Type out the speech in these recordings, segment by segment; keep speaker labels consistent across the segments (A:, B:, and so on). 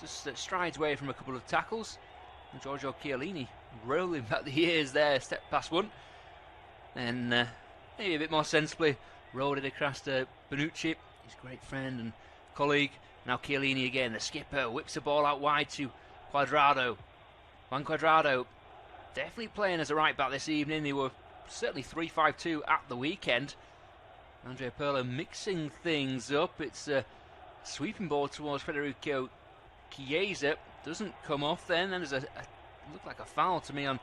A: just strides away from a couple of tackles. And Giorgio Chiellini rolling back the ears there, step past one. And maybe a bit more sensibly rolled it across to Bonucci, his great friend and colleague. Now Chiellini again, the skipper, whips the ball out wide to Cuadrado. Juan Cuadrado definitely playing as a right back this evening. They were certainly 3-5-2 at the weekend. Andrea Pirlo mixing things up. It's a sweeping ball towards Federico Chiesa. Doesn't come off then. Then there's a looked like a foul to me on a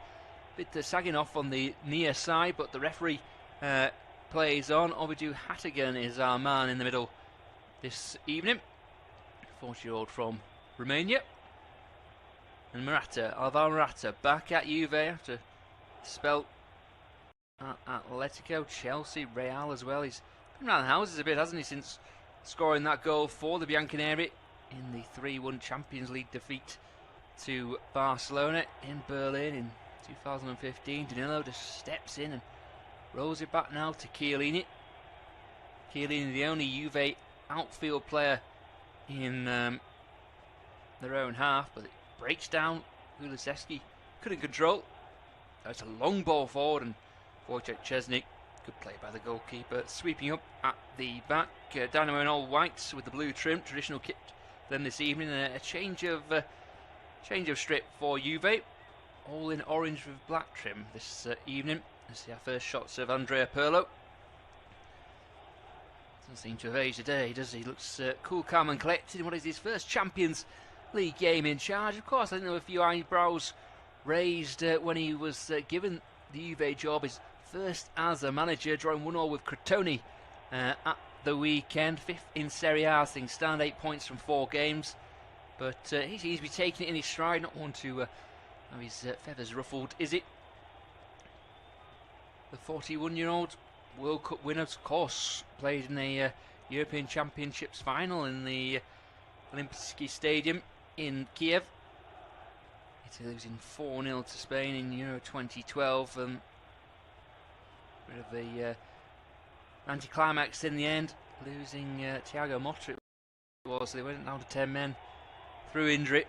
A: bit sagging off on the near side, but the referee plays on. Ovidiu Hatagan is our man in the middle this evening. 40-year-old from Romania. And Alvaro Morata back at Juve after spell at Atletico, Chelsea, Real as well. He's been around the houses a bit, hasn't he, since scoring that goal for the Bianconeri in the 3-1 Champions League defeat to Barcelona in Berlin in 2015. Danilo just steps in and rolls it back now to Chiellini. Chiellini, the only Juve outfield player in their own half, but it breaks down. Kulusevski couldn't control. That's a long ball forward, and Wojciech Szczesny, good play by the goalkeeper, sweeping up at the back. Dynamo in all whites with the blue trim, traditional kit for them this evening. A change of strip for Juve, all in orange with black trim this evening. Let's see our first shots of Andrea Pirlo. Doesn't seem to have aged a day, does he? Looks cool, calm and collected in what is his first Champions League game in charge. Of course, I think there were a few eyebrows raised when he was given the Juve job, his first as a manager, drawing 1-1 with Crotone at the weekend. 5th in Serie A, as things stand, 8 points from 4 games. But he seems to be taking it in his stride, not one to have his feathers ruffled, is it? The 41-year-old World Cup winner, of course, played in the European Championships final in the Olympijski Stadium in Kiev. Italy losing 4-0 to Spain in Euro 2012. Bit of the anticlimax in the end, losing Thiago Motta. They went down to 10 men through injury.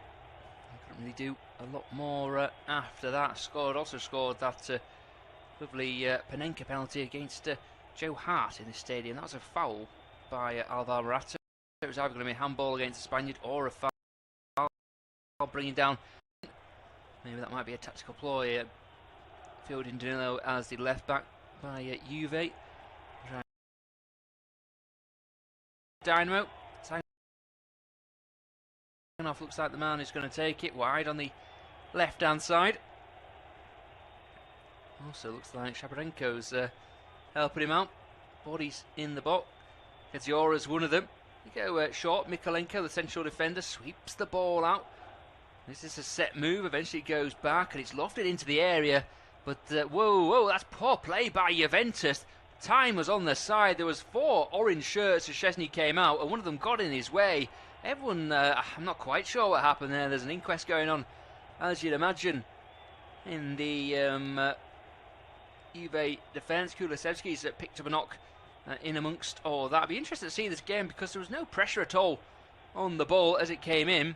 A: Couldn't really do a lot more after that. Also scored that lovely Panenka penalty against Joe Hart in the stadium. That was a foul by Alvaro Morata. It was either going to be a handball against the Spaniard or a foul, bringing down. Maybe that might be a tactical ploy. Fielding Danilo as the left back by Juve. Dynamo. Off looks like the man who's going to take it wide on the left hand side. Also looks like Shabarenko's helping him out. Bodies in the box. Kediora's one of them. You go short. Mikolenko, the central defender, sweeps the ball out. This is a set move. Eventually it goes back and it's lofted into the area. But whoa, that's poor play by Juventus. Time was on their side. There was 4 orange shirts as Szczesny came out, and one of them got in his way. Everyone, I'm not quite sure what happened there. There's an inquest going on, as you'd imagine, in the Juve defence. Kulusevski's picked up a knock in amongst all that. I'd be interested to see this game because there was no pressure at all on the ball as it came in.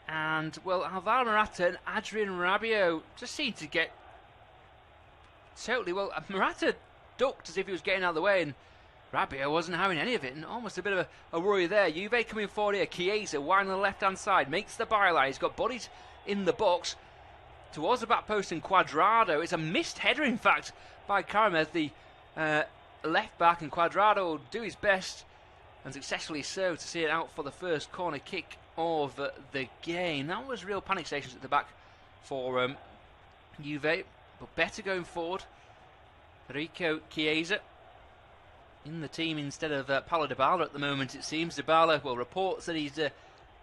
A: And, well, Alvaro Morata and Adrian Rabiot just seemed to get totally... Well, Morata ducked as if he was getting out of the way, and Rabiot wasn't having any of it, and almost a bit of a worry there. Juve coming forward here. Chiesa wide on the left-hand side, makes the byline. He's got bodies in the box towards the back post, and Cuadrado. It's a missed header, in fact, by Karamez, the left back, and Cuadrado will do his best, and successfully so, to see it out for the first corner kick of the game. That was real panic stations at the back for Juve, but better going forward. Federico Chiesa in the team instead of Paulo Dybala at the moment, it seems. Dybala, well, reports that he's had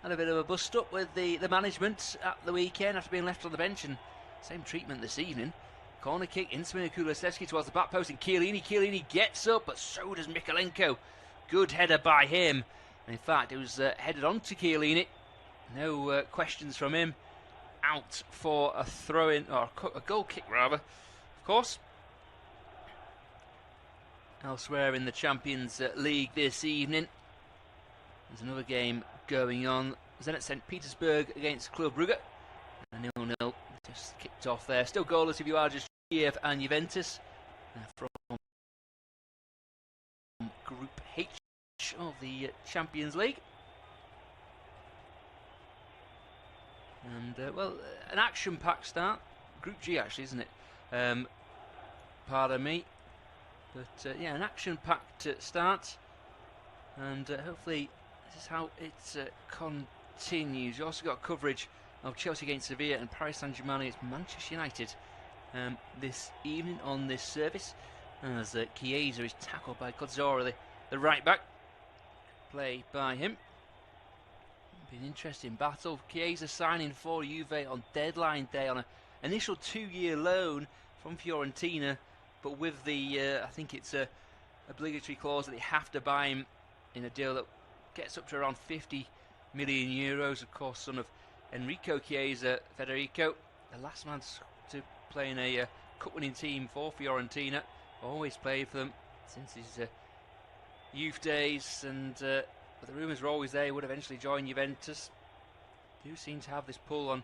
A: a bit of a bust up with the management at the weekend after being left on the bench, and same treatment this evening. Corner kick, Insigne Kulusevski towards the back post, and Chiellini gets up, but so does Mikolenko. Good header by him, and in fact it was headed on to Chiellini. No questions from him. Out for a throw-in, or a goal kick rather, of course. Elsewhere in the Champions League this evening, there's another game going on. Zenit St. Petersburg against Club Brugge. 0-0 just kicked off there. Still goalless if you are just Kiev and Juventus from Group H of the Champions League. And well, an action-packed start. Group G actually, isn't it? Pardon me. But yeah, an action-packed start. And hopefully this is how it continues. You also got coverage of Chelsea against Sevilla and Paris Saint-Germain against Manchester United this evening on this service, as Chiesa is tackled by Kodzora, the right back. Play by him. Be an interesting battle. Chiesa signing for Juve on deadline day on an initial 2-year loan from Fiorentina, but with the I think it's a obligatory clause that they have to buy him in a deal that gets up to around 50 million euros. Of course, son of Enrico Chiesa, Federico, the last man to play in a cup-winning team for Fiorentina. Always played for them since his youth days, and but the rumours were always there he would eventually join Juventus. Do seem to have this pull on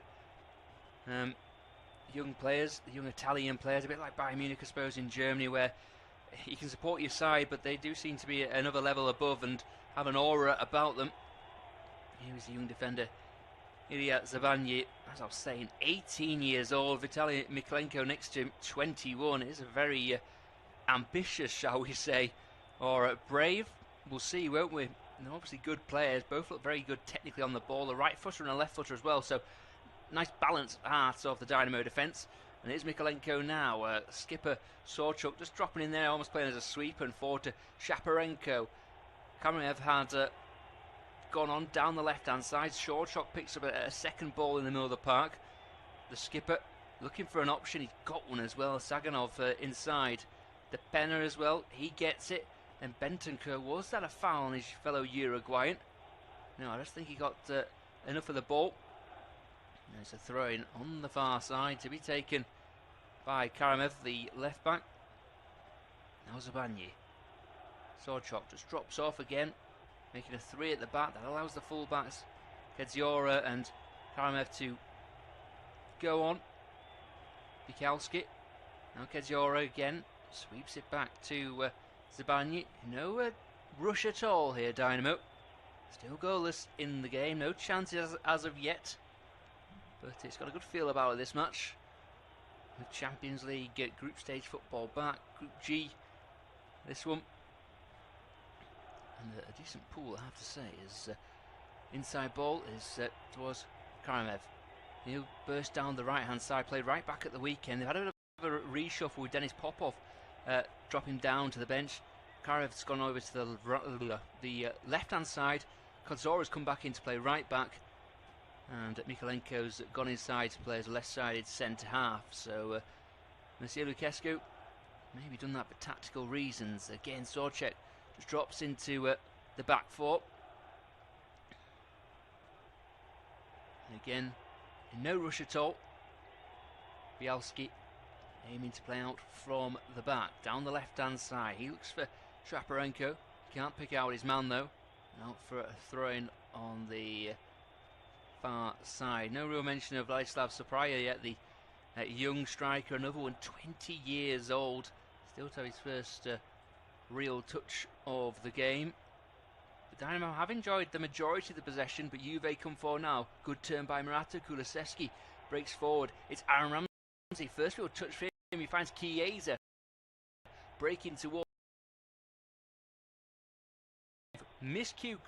A: young players, the young Italian players, a bit like Bayern Munich, I suppose, in Germany, where you can support your side, but they do seem to be another level above and have an aura about them. Here is the young defender, Ilya Zabanye, as I was saying, 18 years old. Vitaly Mikalenko next to him, 21. It is a very ambitious, shall we say, or brave. We'll see, won't we? And obviously good players. Both look very good technically on the ball. A right footer and a left footer as well. So nice balance heart of the Dynamo defence. And here's Mikalenko now. Skipper Sorchuk just dropping in there, almost playing as a sweeper, and forward to Shaparenko. Karamev had gone on down the left-hand side. Sorchuk picks up a second ball in the middle of the park. The skipper looking for an option. He's got one as well. Saganov inside. The Penna as well. He gets it. And Bentancur, was that a foul on his fellow Uruguayan? No, I just think he got enough of the ball. There's a throw-in on the far side to be taken by Karamev, the left back. Now Zabanye. Sorchuk just drops off again, making a 3 at the back. That allows the full-backs, Kedziora and Karamev, to go on. Bikalski. Now Kedziora again sweeps it back to Zabanye. No rush at all here, Dynamo. Still goalless in the game. No chances as of yet. But it's got a good feel about it, this match. With Champions League group stage football back. Group G, this one. And a decent pool, I have to say. Is inside ball is towards Karamev. He'll burst down the right-hand side. Played right back at the weekend. They've had a bit of a reshuffle with Denis Popov dropping down to the bench. Karev's gone over to the left-hand side. Kodzora's come back in to play right back. And Mikalenko's gone inside to play as a left-sided centre-half. So Monsieur Lucescu maybe done that for tactical reasons. Again, Sorchuk just drops into the back four. And again, in no rush at all. Bialski aiming to play out from the back, down the left-hand side. He looks for Shaparenko. Can't pick out his man, though. Out for a throw-in on the far side. No real mention of Vladislav Sapraya yet, the young striker, another one, 20 years old. Still to have his first real touch of the game. The Dynamo have enjoyed the majority of the possession, but Juve come forward now. Good turn by Murata. Kulusevski breaks forward. It's Aaron Ramsey. First field touch for him. He finds Chiesa breaking towards. Miscue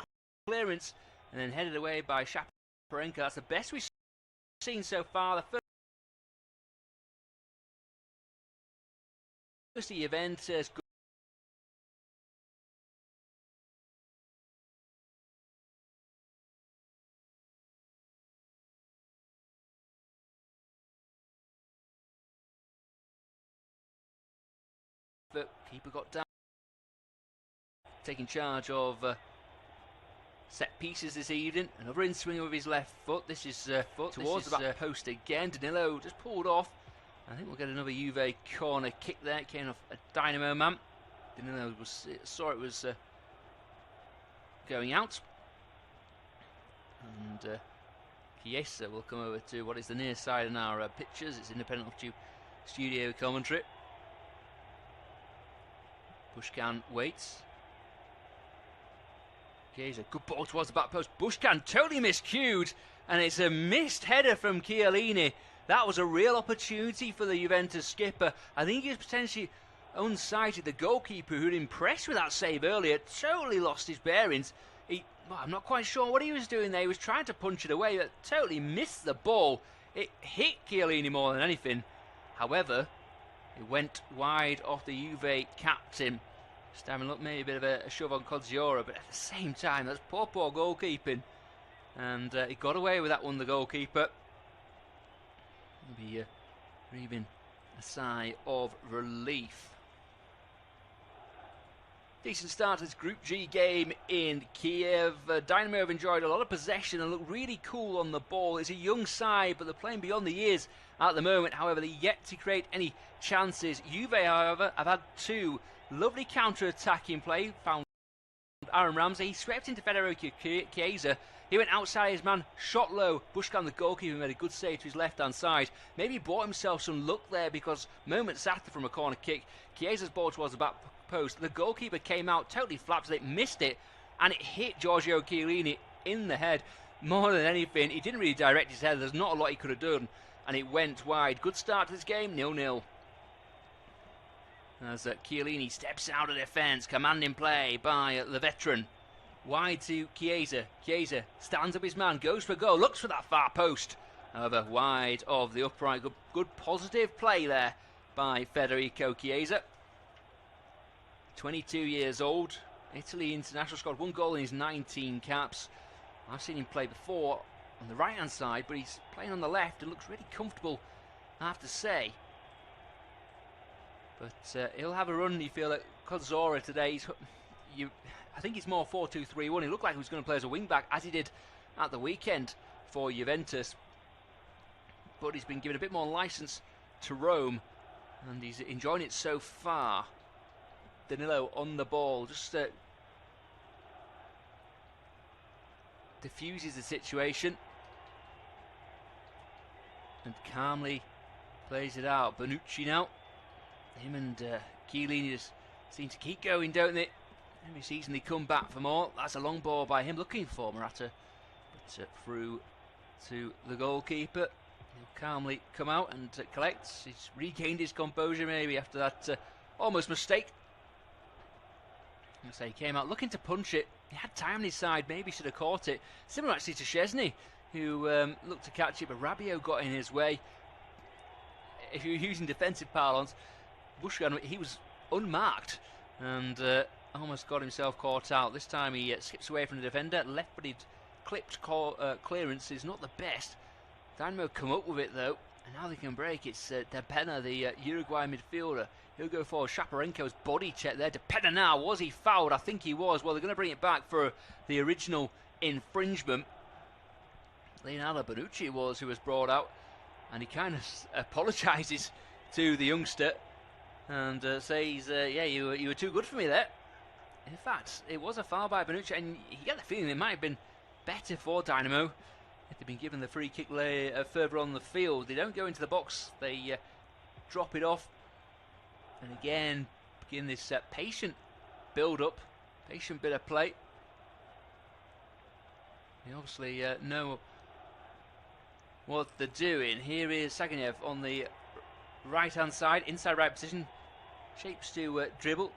A: clearance and then headed away by Shaparenko. That's the best we've seen so far. The first event is good. But keeper got down, taking charge of set pieces this evening. Another in swing with his left foot. This is foot towards the back post again. Danilo just pulled off. I think we'll get another Juve corner kick there. It came off a Dynamo man. Danilo saw it was going out. And Chiesa will come over to what is the near side in our pictures. It's independent of studio commentary. Bushkan waits. Chiesa, good ball towards the back post. Bushkan totally miscued, and it's a missed header from Chiellini. That was a real opportunity for the Juventus skipper. I think he was potentially unsighted. The goalkeeper, who'd impressed with that save earlier, totally lost his bearings. I'm not quite sure what he was doing there. He was trying to punch it away, but totally missed the ball. It hit Chiellini more than anything. However, it went wide off the Juve captain. Just having a look, maybe a bit of a shove on Codziora, but at the same time, that's poor goalkeeping. And he got away with that one, the goalkeeper. Maybe breathing a sigh of relief. Decent start to this Group G game in Kiev. Dynamo have enjoyed a lot of possession and look really cool on the ball. It's a young side, but they're playing beyond the years at the moment. However, they're yet to create any chances. Juve, however, have had two lovely counter-attacking play. Found Aaron Ramsey. He swept into Federico Chiesa. He went outside his man, shot low. Bushkan, the goalkeeper, made a good save to his left-hand side. Maybe he bought himself some luck there because moments after from a corner kick, Chiesa's ball towards the back post. The goalkeeper came out totally flat, it missed it, and it hit Giorgio Chiellini in the head. More than anything, he didn't really direct his head. There's not a lot he could have done, and it went wide. Good start to this game, 0-0. As Chiellini steps out of defence, commanding play by the veteran. Wide to Chiesa. Chiesa stands up his man, goes for a goal, looks for that far post. However, wide of the upright. Good positive play there by Federico Chiesa. 22 years old. Italy international squad, 1 goal in his 19 caps. I've seen him play before on the right hand side, but he's playing on the left and looks really comfortable, I have to say. But he'll have a run, you feel, at Codziora today. I think it's more 4-2-3-1. He looked like he was going to play as a wing-back, as he did at the weekend for Juventus. But he's been given a bit more licence to roam, and he's enjoying it so far. Danilo on the ball, just diffuses the situation and calmly plays it out. Bonucci now. Him and Chiellini just seem to keep going, don't they? Every season they come back for more. That's a long ball by him, looking for Morata, but through to the goalkeeper. He'll calmly come out and collects. He's regained his composure maybe after that almost mistake. I say he came out looking to punch it. He had time on his side, maybe should have caught it. Similar actually to Szczesny, who looked to catch it, but Rabiot got in his way. If you're using defensive parlance, Bushkan, he was unmarked and almost got himself caught out. This time he skips away from the defender. Left-footed clipped clearance is not the best. Dynamo come up with it though, and now they can break. It's Depena, the Uruguay midfielder. He'll go forward. Shaparenko's body check there. Depena now, was he fouled? I think he was. Well, they're going to bring it back for the original infringement. Leonardo Bonucci was who was brought out, and he kind of apologises to the youngster and says, yeah, you were too good for me there. In fact, it was a foul by Bonucci, and you get the feeling it might have been better for Dynamo if they'd been given the free kick further on the field. They don't go into the box, they drop it off, and again begin this patient build-up, patient bit of play. They obviously know what they're doing. Here is Saginev on the right-hand side, inside right position, shapes to dribble.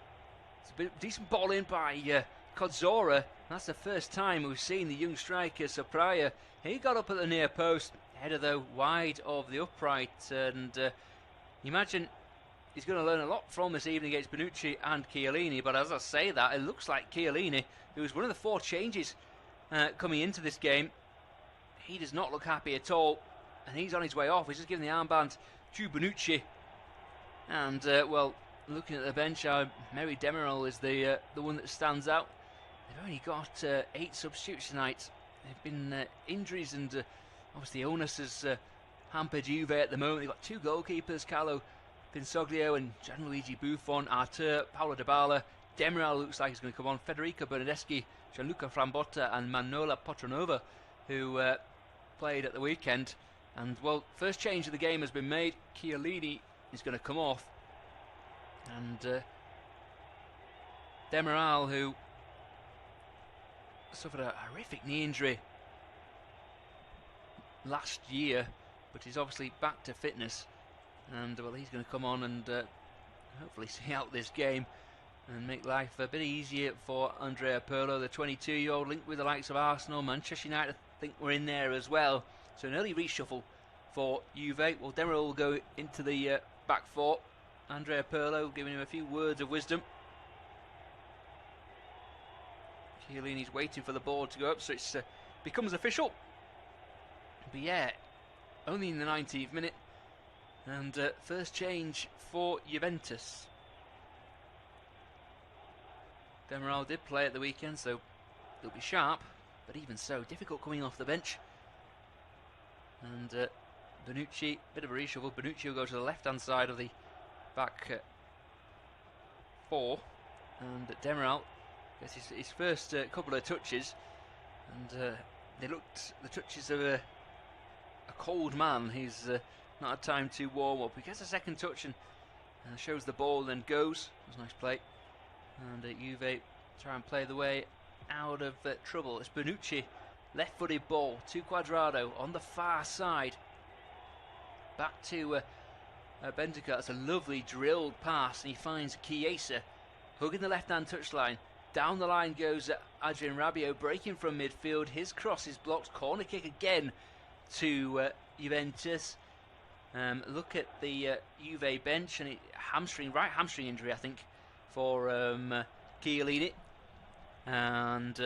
A: It's a bit decent ball in by Codziora. That's the first time we've seen the young striker Sopraia. He got up at the near post, header though wide of the upright, and you imagine he's going to learn a lot from this evening against Bonucci and Chiellini. But as I say that, it looks like Chiellini, who was one of the 4 changes coming into this game, he does not look happy at all, and he's on his way off. He's just giving the armband to Bonucci, and well, looking at the bench, Mary Demiral is the one that stands out. They've only got 8 substitutes tonight. They've been injuries, and obviously illness has hampered Juve at the moment. They've got 2 goalkeepers, Carlo Pinsoglio and Gianluigi Buffon, Artur, Paulo Dybala. Demiral looks like he's going to come on. Federico Bernardeschi, Gianluca Frambotta and Manola Potronova, who played at the weekend. And, well, first change of the game has been made. Chiellini is going to come off. And Demiral, who suffered a horrific knee injury last year, but he's obviously back to fitness. And, well, he's going to come on and hopefully see out this game and make life a bit easier for Andrea Pirlo, the 22-year-old, linked with the likes of Arsenal. Manchester United, I think, we're in there as well. So an early reshuffle for Juve. Well, Demiral will go into the back four. Andrea Pirlo giving him a few words of wisdom. Chiellini's waiting for the ball to go up, so it becomes official. But yeah, only in the 19th minute. And first change for Juventus. Demiral did play at the weekend, so they'll be sharp. But even so, difficult coming off the bench. And Bonucci, bit of a reshuffle. Bonucci will go to the left-hand side of the back four. And Demiral gets his first couple of touches. And they looked the touches of a cold man. He's not had time to warm up. He gets a second touch and shows the ball and goes. It was a nice play. And Juve try and play the way out of trouble. It's Bonucci, left-footed ball to Cuadrado on the far side. Back to Bentancur. That's a lovely drilled pass, and he finds Chiesa hugging the left-hand touchline. Down the line goes Adrien Rabiot, breaking from midfield. His cross is blocked. Corner kick again to Juventus. Look at the Juve bench, and right hamstring injury, I think, for Chiellini. And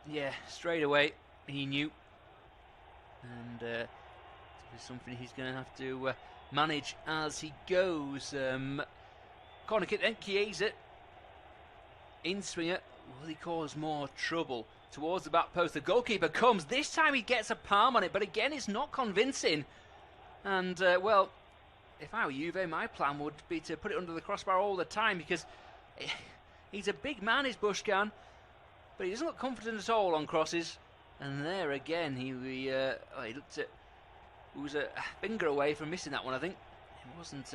A: yeah, straight away he knew, and it's something he's going to have to manage as he goes. Corner kick then, Chiesa in swinger. Will he cause more trouble towards the back post? The goalkeeper comes. This time he gets a palm on it, but again it's not convincing. And well, if I were Juve, my plan would be to put it under the crossbar all the time, because he's a big man, is Bushkan, but he doesn't look confident at all on crosses. And there again, he looked at, he was a finger away from missing that one, I think. He wasn't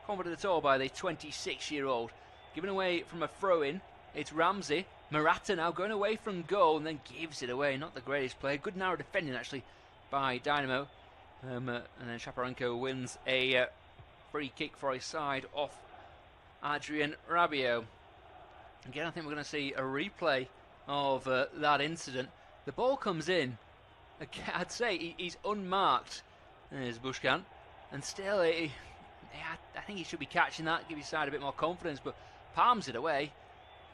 A: confident at all by the 26-year-old. Given away from a throw-in, it's Ramsey. Morata now going away from goal and then gives it away. Not the greatest play. Good narrow defending, actually, by Dynamo. And then Shaparenko wins a free kick for his side off Adrien Rabiot. Again, I think we're going to see a replay of that incident. The ball comes in. I'd say he's unmarked. There's Bushkan. And still, I think he should be catching that, give his side a bit more confidence, but palms it away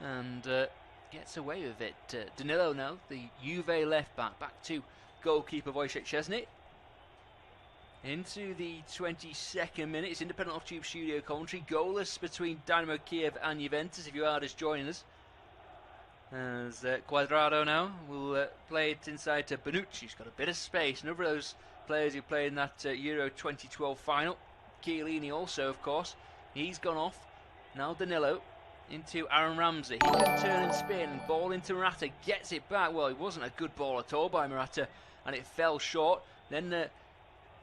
A: and gets away with it. Danilo now, the Juve left back to goalkeeper Wojciech Szczesny. Into the 22nd minute, it's independent off-tube studio commentary. Goalless between Dynamo Kyiv and Juventus, if you are just joining us. As Cuadrado now will play it inside to Bonucci. He's got a bit of space. Another of those players who played in that Euro 2012 final. Chiellini also, of course. He's gone off. Now Danilo into Aaron Ramsey. He can turn and spin and ball into Morata. Gets it back. Well, it wasn't a good ball at all by Morata, and it fell short. Then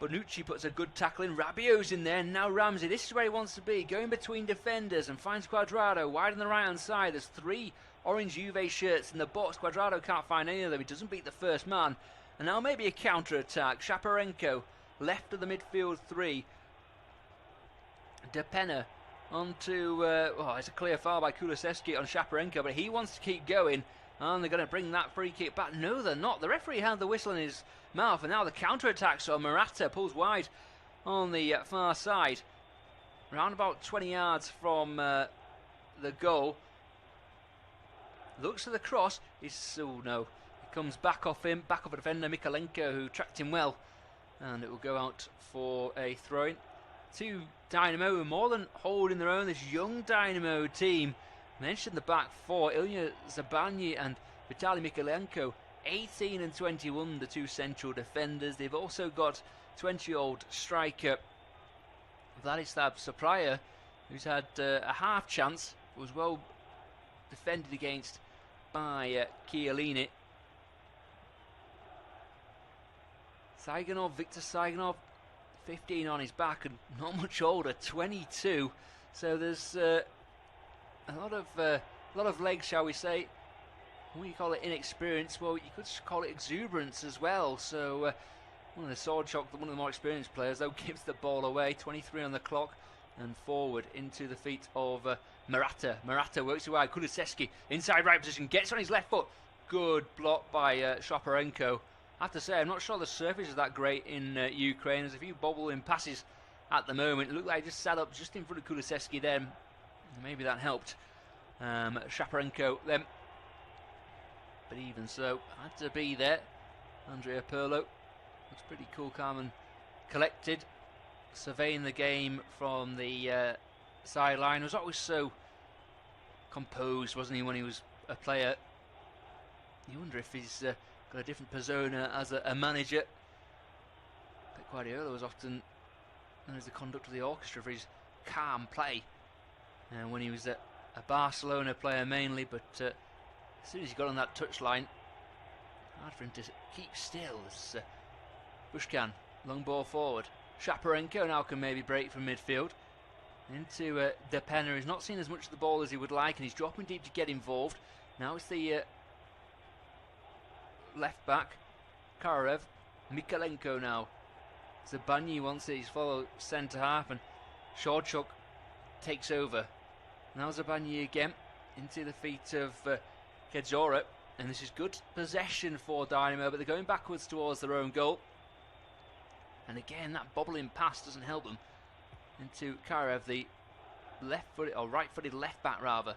A: Bonucci puts a good tackle in. Rabiot's in there, and now Ramsey. This is where he wants to be, going between defenders, and finds Cuadrado wide on the right hand side. There's three orange Juve shirts in the box. Cuadrado can't find any of them. He doesn't beat the first man. And now maybe a counter attack. Shaparenko left of the midfield three. Depena onto it's a clear foul by Kulusevski on Shaparenko, but he wants to keep going, and they're going to bring that free kick back. No, they're not. The referee had the whistle in his mouth, and now the counter attack. So Morata pulls wide on the far side, around about 20 yards from the goal. Looks for the cross. It comes back off him, back off a defender Mikalenko, who tracked him well, and it will go out for a throw-in to Dynamo, who are more than holding their own. This young Dynamo team, mentioned the back four, Ilya Zabany and Vitaly Mikalenko, 18 and 21, the two central defenders. They've also got 20-year-old striker Vladislav Sopraya, who's had a half chance, was well defended against by Chiellini. Victor Saigonov, 15 on his back and not much older, 22. So there's a lot of legs, shall we say. When you call it inexperience, well, you could call it exuberance as well. So one of the sword shock, one of the more experienced players, though, gives the ball away. 23 on the clock and forward into the feet of Murata. Murata works it wide. Kulusevski inside right position, gets on his left foot. Good block by Shaparenko. I have to say, I'm not sure the surface is that great in Ukraine. There's a few bobbling passes at the moment. It looked like he just sat up just in front of Kulusevski then. Maybe that helped Shaparenko then. But even so, had to be there. Andrea Pirlo looks pretty cool, calm and collected, surveying the game from the sideline. He was always so composed, wasn't he, when he was a player? You wonder if he's got a different persona as a manager. Pep Guardiola was often known as the conductor of the orchestra for his calm play, and when he was a Barcelona player mainly, but as soon as he got on that touchline, hard for him to keep still. As Bushkan, long ball forward. Shaparenko now can maybe break from midfield. Into Depena. He's not seen as much of the ball as he would like, and he's dropping deep to get involved. Now it's the left back, Kararev. Mikalenko now. Zabanyi wants it. He's followed centre half, and Shorchuk takes over. Now Zabanyi again into the feet of Kedzora, and this is good possession for Dynamo, but they're going backwards towards their own goal. And again, that bobbling pass doesn't help them. Into Kararev, the left-footed or right-footed left back rather,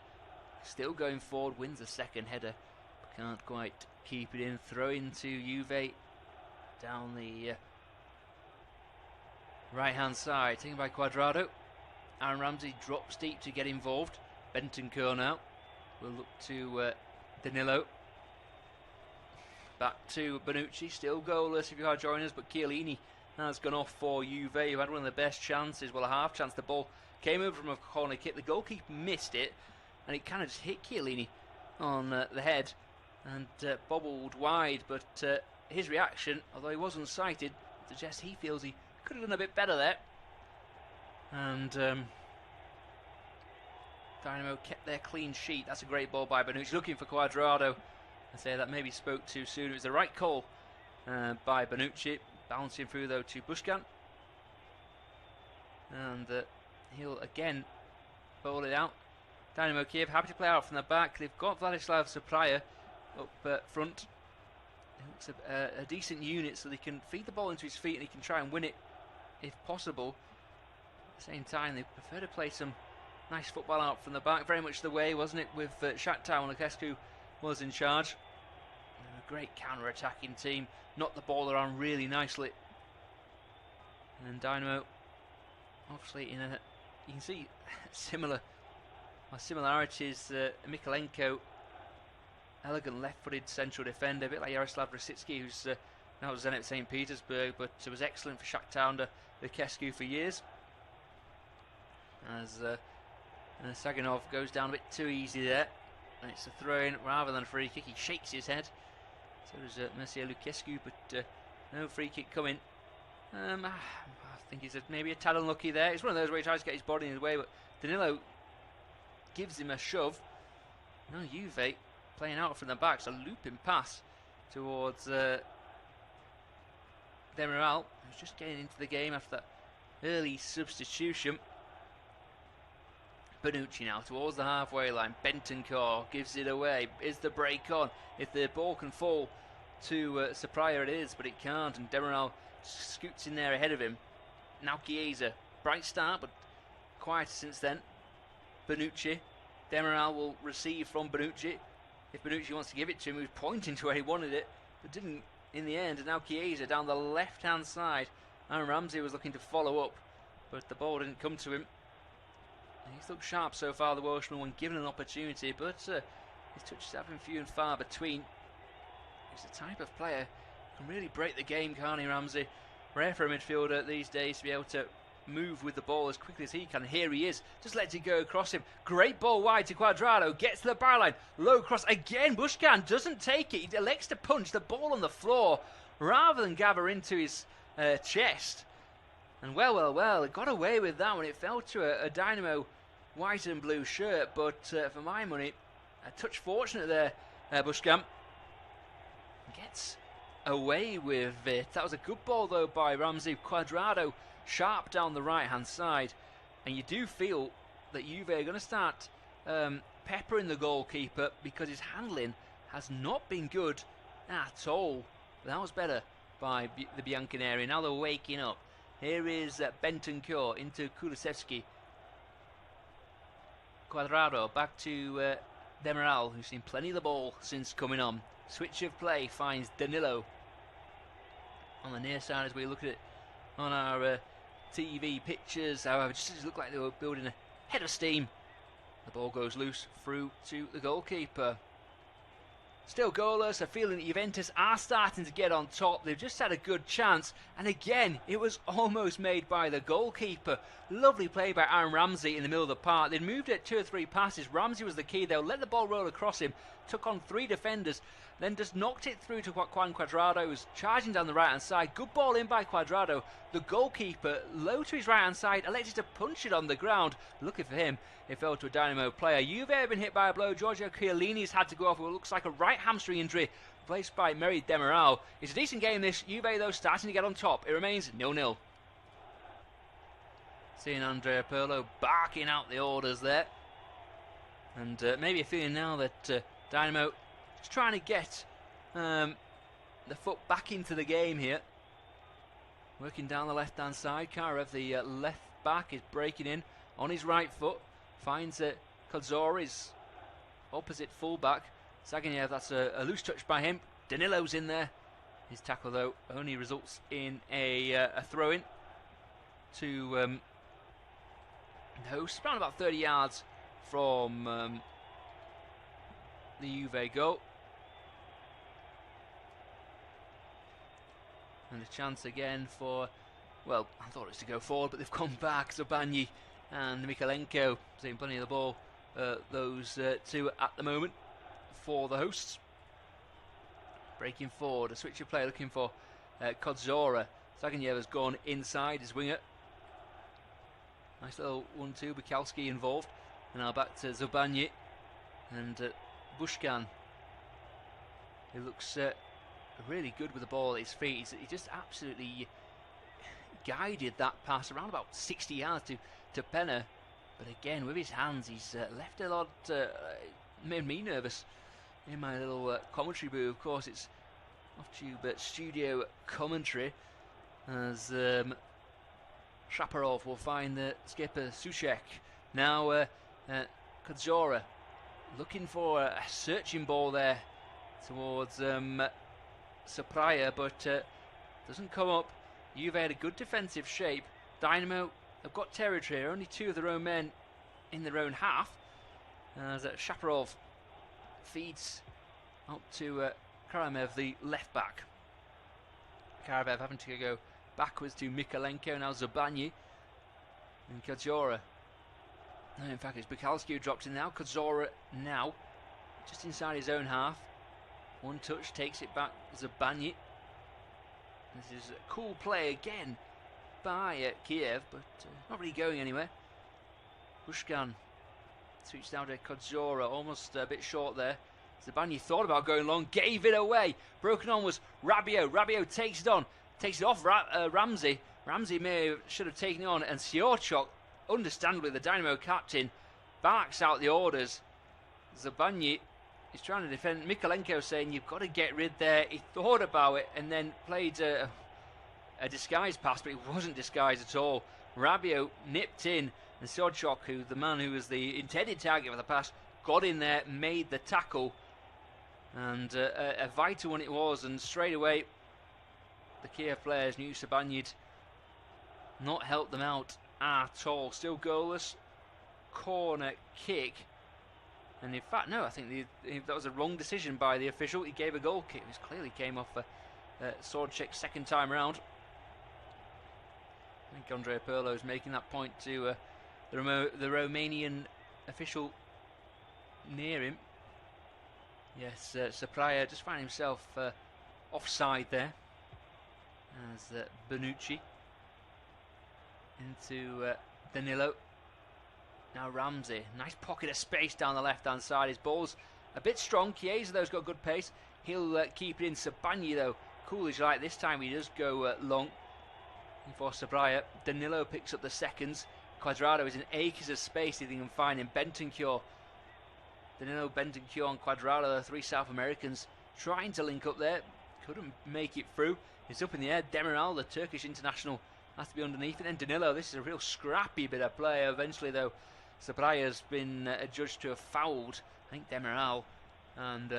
A: still going forward, wins the second header, but can't quite keep it in. Throw into Juve down the right-hand side, taken by Cuadrado. Aaron Ramsey drops deep to get involved. Bentancur now will look to Danilo. Back to Bonucci, still goalless if you are joining us, but Chiellini has gone off for Juve, who had one of the best chances, well, a half chance. The ball came over from a corner kick, the goalkeeper missed it, and it kind of just hit Chiellini on the head and bobbled wide, but his reaction, although he wasn't sighted, suggests he feels he could have done a bit better there. And Dynamo kept their clean sheet. That's a great ball by Bonucci, looking for Cuadrado. I say that maybe spoke too soon. It was the right call by Bonucci. Bouncing through though to Bushkan. And he'll again bowl it out. Dynamo Kyiv happy to play out from the back. They've got Vladislav Sapraya up front. He looks a decent unit, so they can feed the ball into his feet and he can try and win it if possible. At the same time, they prefer to play some nice football out from the back. Very much the way, wasn't it, with Shakhtar when Lucescu was in charge. A great counter-attacking team. Knocked the ball around really nicely. And Dynamo, obviously, you can see similarities. Mikalenko, elegant left-footed central defender, a bit like Yaroslav Rosicki, who's now at Zenit St. Petersburg, but was excellent for Shakhtar under Lucescu for years. As Saganov goes down a bit too easy there, and it's a throw-in rather than a free kick. He shakes his head. So does Monsieur Lucescu, but no free kick coming. I think he's maybe a tad unlucky there. It's one of those where he tries to get his body in his way, but Danilo gives him a shove. Now Juve playing out from the back, so looping pass towards Demiral, who's just getting into the game after that early substitution. Bonucci now towards the halfway line. Bentancur gives it away. Is the break on? If the ball can fall to Sapraya, it is, but it can't, and Demiral scoots in there ahead of him. Now Chiesa, bright start, but quieter since then. Bonucci. Demiral will receive from Bonucci. If Bonucci wants to give it to him, he was pointing to where he wanted it, but didn't in the end. And now Chiesa down the left-hand side. Aaron Ramsey was looking to follow up, but the ball didn't come to him. He's looked sharp so far, the Welshman, when given an opportunity, but his touches have been few and far between. He's the type of player who can really break the game, can't he, Ramsey? Rare for a midfielder these days to be able to move with the ball as quickly as he can. Here he is, just lets it go across him. Great ball wide to Cuadrado, gets to the byline, low cross again. Bushkan doesn't take it, he elects to punch the ball on the floor. rather than gather into his chest. And well, it got away with that when it fell to a Dynamo white and blue shirt. But for my money, a touch fortunate there, Bushkamp gets away with it. That was a good ball though by Ramsey. Cuadrado sharp down the right hand side, and you do feel that Juve are going to start peppering the goalkeeper because his handling has not been good at all. But that was better by the Bianconeri. Now they're waking up. Here is Bentancur into Kulusevski. Cuadrado back to Demiral, who's seen plenty of the ball since coming on. Switch of play finds Danilo on the near side as we look at it on our TV pictures. However, it just looked like they were building a head of steam. The ball goes loose through to the goalkeeper. Still goalless. A feeling that Juventus are starting to get on top. They've just had a good chance, and again it was almost made by the goalkeeper. Lovely play by Aaron Ramsey in the middle of the park. They'd moved it 2 or 3 passes. Ramsey was the key. They'll let the ball roll across him, took on 3 defenders, then just knocked it through to Juan Cuadrado, who was charging down the right hand side. Good ball in by Cuadrado. The goalkeeper, low to his right hand side, elected to punch it on the ground. Lucky for him, it fell to a Dynamo player. Juve have been hit by a blow. Giorgio Chiellini's had to go off with what looks like a right hamstring injury, replaced by Meri Demiral. It's a decent game this. Juve though starting to get on top. It remains 0-0. Seeing Andrea Pirlo barking out the orders there, and maybe a feeling now that Dynamo just trying to get the foot back into the game here. Working down the left hand side. Karev, the left back, is breaking in on his right foot. Finds Kozori's opposite fullback. Zaganyev, that's a loose touch by him. Danilo's in there. His tackle though only results in a throw-in to the host, around about 30 yards from the Juve goal. And a chance again for, well, I thought it was to go forward, but they've come back. Zabani and Mikalenko seeing plenty of the ball. Those two at the moment for the hosts. Breaking forward, a switch of play looking for Kodzora. Zaganyev has gone inside his winger. Nice little 1-2, Bukowski involved. And now back to Zabani and Bushkan, who looks really good with the ball at his feet. He just absolutely guided that pass around about 60 yards to Penner. But again, with his hands, he's left a lot, made me nervous in my little commentary booth. Of course, it's off-tube studio commentary, as Shaparov will find the skipper Suchek. Now Kodzora looking for a searching ball there towards Sapraya, but doesn't come up. Juve had a good defensive shape. Dynamo have got territory, only 2 of their own men in their own half, as Shaparov feeds up to Karamev, the left back. Karamev having to go backwards to Mikalenko, now Zabani and Kodzora. No, in fact it's Bukowski who drops in now. Kodzora now just inside his own half. One touch, takes it back, Zabani. This is a cool play again by Kiev, but not really going anywhere. Bushkan switched down to Kodzora, almost a bit short there. Zabani thought about going long, gave it away. Broken on was Rabiot. Rabiot takes it on, takes it off Ramsey. Ramsey should have taken it on, and Siorchok, understandably the Dynamo captain, barks out the orders. Zabani is trying to defend. Mikalenko saying you've got to get rid there. He thought about it and then played a disguise pass, but it wasn't disguised at all. Rabiot nipped in, and Siorchok, who the man who was the intended target for the pass, got in there, made the tackle, and a vital one it was. And straight away the Kiev players knew Sabanya'd not helped them out at all. Still goalless. Corner kick. And in fact, no, I think that was a wrong decision by the official. He gave a goal kick, which clearly came off Swordcheck's second time round. I think Andrea Pirlo is making that point to the Romanian official near him. Yes, Sapraya just found himself offside there. as Bonucci into Danilo. Now Ramsey, nice pocket of space down the left-hand side. His ball's a bit strong. Chiesa, though, has got good pace. He'll keep it in. Sabagni, though, cool as you like. This time he does go long for Sabraya. Danilo picks up the seconds. Cuadrado is in acres of space he can find in Bentancur. Danilo, Bentancur and Cuadrado, the three South Americans, trying to link up there. Couldn't make it through. It's up in the air. Demiral, the Turkish international, has to be underneath. And then Danilo, this is a real scrappy bit of play. Eventually, though, Sabraya's been adjudged to have fouled, I think, Demiral. And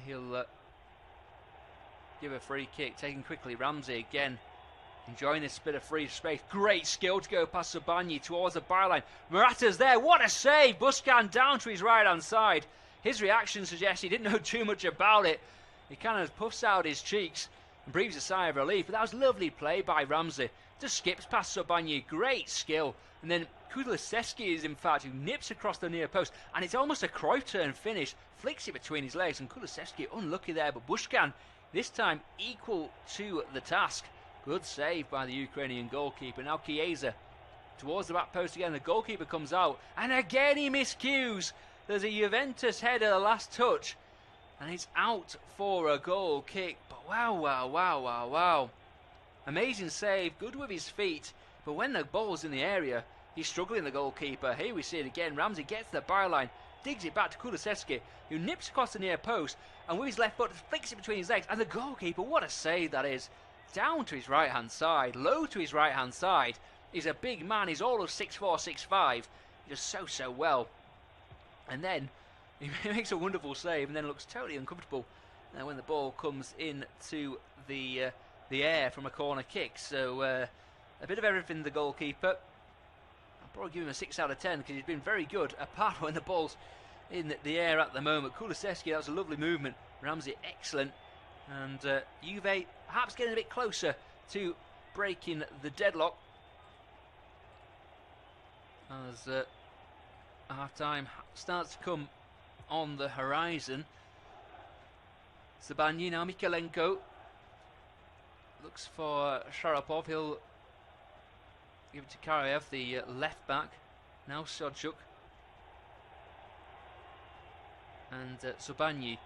A: he'll give a free kick. Taken quickly. Ramsey again, enjoying this bit of free space. Great skill to go past Sabagni towards the byline. Morata's there. What a save! Buscan down to his right-hand side. His reaction suggests he didn't know too much about it. He kind of puffs out his cheeks and breathes a sigh of relief. But that was lovely play by Ramsey. Just skips past Sabagni. Great skill. And then Kulusevski is, in fact, who nips across the near post. And it's almost a Cruyff turn finish. Flicks it between his legs. And Kulusevski unlucky there. But Buscan, this time, equal to the task. Good save by the Ukrainian goalkeeper. Now Chiesa towards the back post again. The goalkeeper comes out. And again he miscues. There's a Juventus header, the last touch. And it's out for a goal kick. But wow. Amazing save. Good with his feet. But when the ball's in the area, he's struggling, the goalkeeper. Here we see it again. Ramsey gets the byline. Digs it back to Kulusevski, who nips across the near post. And with his left foot, flicks it between his legs. And the goalkeeper, what a save that is. Down to his right-hand side. Low to his right-hand side. He's a big man. He's all of 6'4", 6'5". He does so well. And then he makes a wonderful save and then looks totally uncomfortable when the ball comes into the air from a corner kick. So a bit of everything, the goalkeeper. I'll probably give him a 6 out of 10 because he's been very good, apart when the ball's in the air at the moment. Kulusevski, that was a lovely movement. Ramsey, excellent. And Juve perhaps getting a bit closer to breaking the deadlock as half-time starts to come on the horizon. Sabagni now, Mikalenko looks for Sharapov. He'll give it to Karayev, the left back. Now Sodchuk and Sabagni.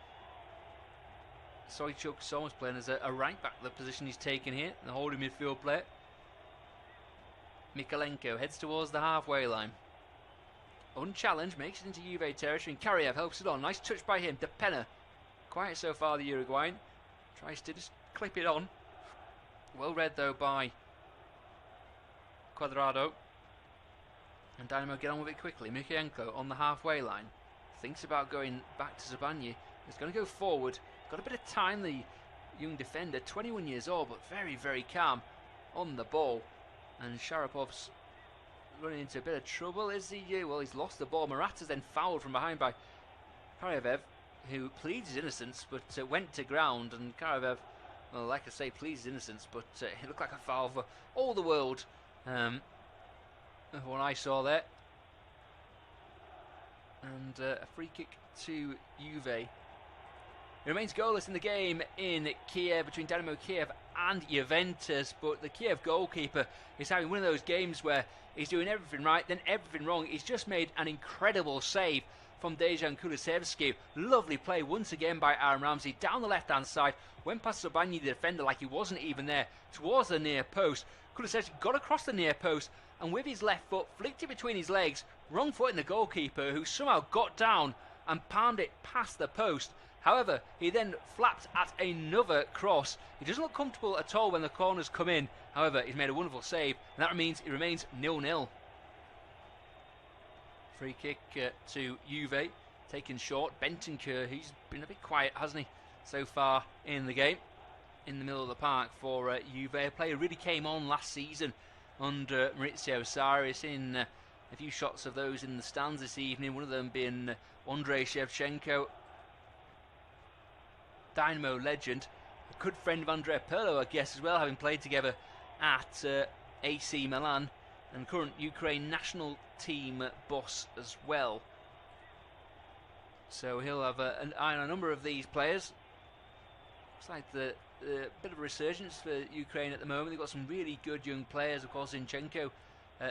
A: Sojchuk's almost playing as a right back, the position he's taken here, the holding midfield player. Mikalenko heads towards the halfway line. Unchallenged, makes it into Juve territory, and Karayev helps it on. Nice touch by him. Depena, quiet so far, the Uruguayan. Tries to just clip it on. Well read, though, by Cuadrado. And Dynamo get on with it quickly. Mikalenko on the halfway line. Thinks about going back to Sabagni. He's going to go forward. Got a bit of time, the young defender. 21 years old, but very calm on the ball. And Sharapov's running into a bit of trouble, is he? Well, he's lost the ball. Morata's then fouled from behind by Karayev, who pleads his innocence, but went to ground. And Karayev, well, like I say, pleads his innocence, but it looked like a foul for all the world. What I saw there. And a free kick to Juve. It remains goalless in the game in Kiev between Dynamo Kyiv and Juventus, but the Kiev goalkeeper is having one of those games where he's doing everything right, then everything wrong. He's just made an incredible save from Dejan Kulusevski. Lovely play once again by Aaron Ramsey down the left-hand side. Went past Sabagni, the defender, like he wasn't even there, towards the near post. Kulusevski got across the near post and with his left foot flicked it between his legs, wrong foot in the goalkeeper, who somehow got down and palmed it past the post. However, he then flapped at another cross. He doesn't look comfortable at all when the corners come in. However, he's made a wonderful save, and that means it remains 0-0. Free kick to Juve, taken short. Bentancur, he's been a bit quiet, hasn't he, so far in the game. In the middle of the park for Juve. A player really came on last season under Maurizio Sarri. Seen a few shots of those in the stands this evening, one of them being Andrei Shevchenko. Dynamo legend, a good friend of Andrea Pirlo, I guess, as well, having played together at AC Milan, and current Ukraine national team boss as well. So he'll have an eye on a number of these players. Looks like the a bit of a resurgence for Ukraine at the moment. They've got some really good young players. Of course, Zinchenko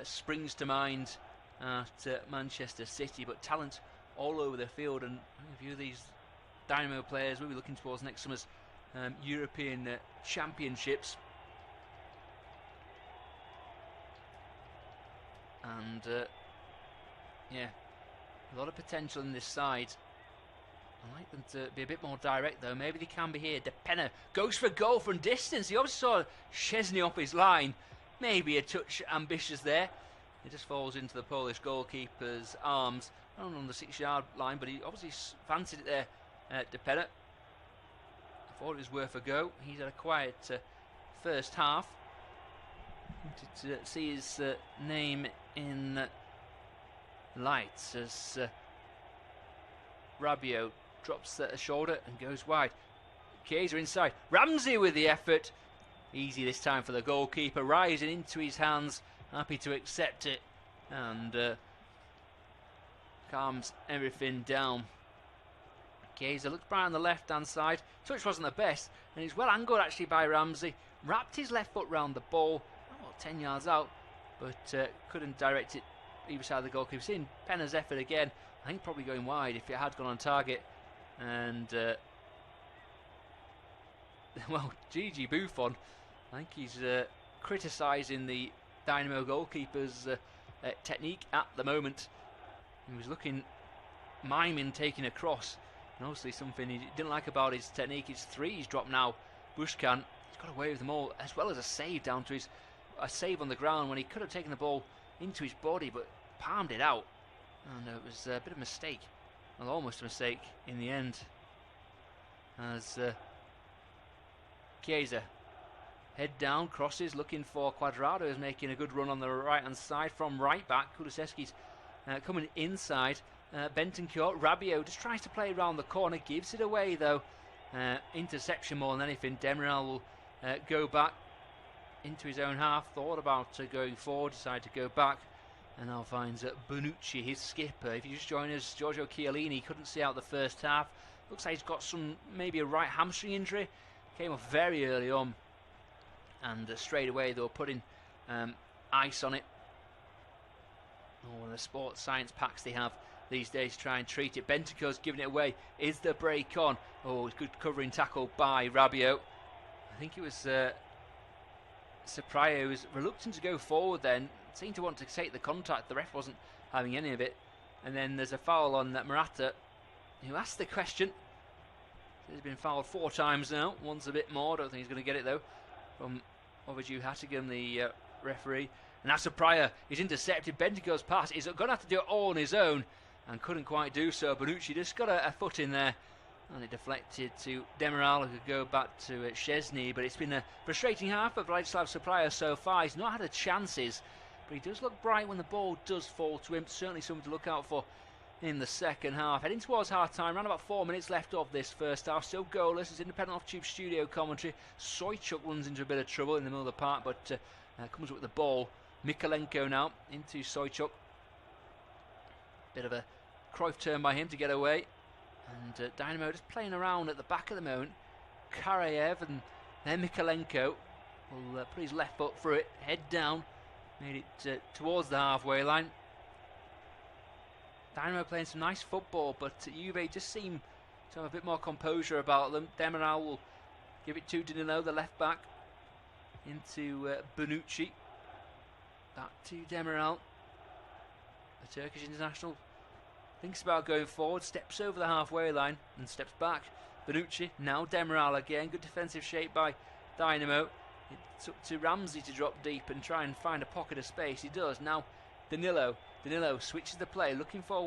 A: springs to mind at Manchester City, but talent all over the field. And a few of these Dynamo players will be looking towards next summer's European Championships. And yeah, a lot of potential in this side. I like them to be a bit more direct, though. Maybe they can be here. Depena goes for a goal from distance. He obviously saw Szczesny off his line. Maybe a touch ambitious there. It just falls into the Polish goalkeeper's arms. Not on the 6-yard line, but he obviously fancied it there, Depena. I thought it was worth a go. He's had a quiet first half. To see his name in lights as Rabiot drops a shoulder and goes wide. Chiesa inside. Ramsey with the effort. Easy this time for the goalkeeper, rising into his hands, happy to accept it, and calms everything down. Chiesa looks bright on the left hand side. Touch wasn't the best, and he's well angled actually by Ramsey. Wrapped his left foot round the ball, 10 yards out, but couldn't direct it either side of the goalkeeper. Seeing Pena's effort again, I think probably going wide if it had gone on target. And well, Gigi Buffon, I think he's criticising the Dynamo goalkeeper's technique at the moment. He was looking miming taking a cross, and obviously something he didn't like about his technique. His 3 he's dropped now. Bushkan, he's got away with them all, as well as a save down to a save on the ground when he could have taken the ball into his body, but palmed it out, and it was a bit of a mistake, well, almost a mistake in the end, as Chiesa head down, crosses, looking for Cuadrado, who's making a good run on the right hand side from right back. Kulusevski's coming inside. Bentancur, Rabiot just tries to play around the corner, gives it away though. Interception more than anything. Demiral will go back into his own half, thought about going forward, decided to go back, and now finds Bonucci, his skipper. If you just join us, Giorgio Chiellini couldn't see out the first half. Looks like he's got maybe a right hamstring injury. Came off very early on, and straight away they were putting ice on it. One of the sports science packs they have these days to try and treat it. Bentancur's giving it away. Is the break on? Oh, good covering tackle by Rabiot. I think it was Sapraio was reluctant to go forward then, seemed to want to take the contact. The ref wasn't having any of it. And then there's a foul on Morata, who asked the question. He's been fouled 4 times now, once a bit more. Don't think he's going to get it though, from Ovaju Hattigam, the referee. And that's Sapraio. He's intercepted Bentancur's pass. He's going to have to do it all on his own, and couldn't quite do so. Bonucci just got a foot in there, and it deflected to Demiral, who could go back to Szczesny. But it's been a frustrating half for Vladislav Sapraio so far. He's not had the chances, but he does look bright when the ball does fall to him. Certainly something to look out for in the second half. Heading towards half time, around about 4 minutes left of this first half. Still goalless. It's independent off-tube studio commentary. Soychuk runs into a bit of trouble in the middle of the park, but comes up with the ball. Mikalenko now into Soychuk. Bit of a Cruyff turn by him to get away. And Dynamo just playing around at the back at the moment. Karayev and then Mikalenko will put his left foot through it, head down, made it towards the halfway line. Dynamo playing some nice football, but Juve just seem to have a bit more composure about them. Demiral will give it to Danilo, the left back, into Bonucci. Back to Demiral. The Turkish international thinks about going forward, steps over the halfway line and steps back. Bonucci, now Demiral again. Good defensive shape by Dynamo. It's up to Ramsey to drop deep and try and find a pocket of space. He does. Now Danilo switches the play, looking for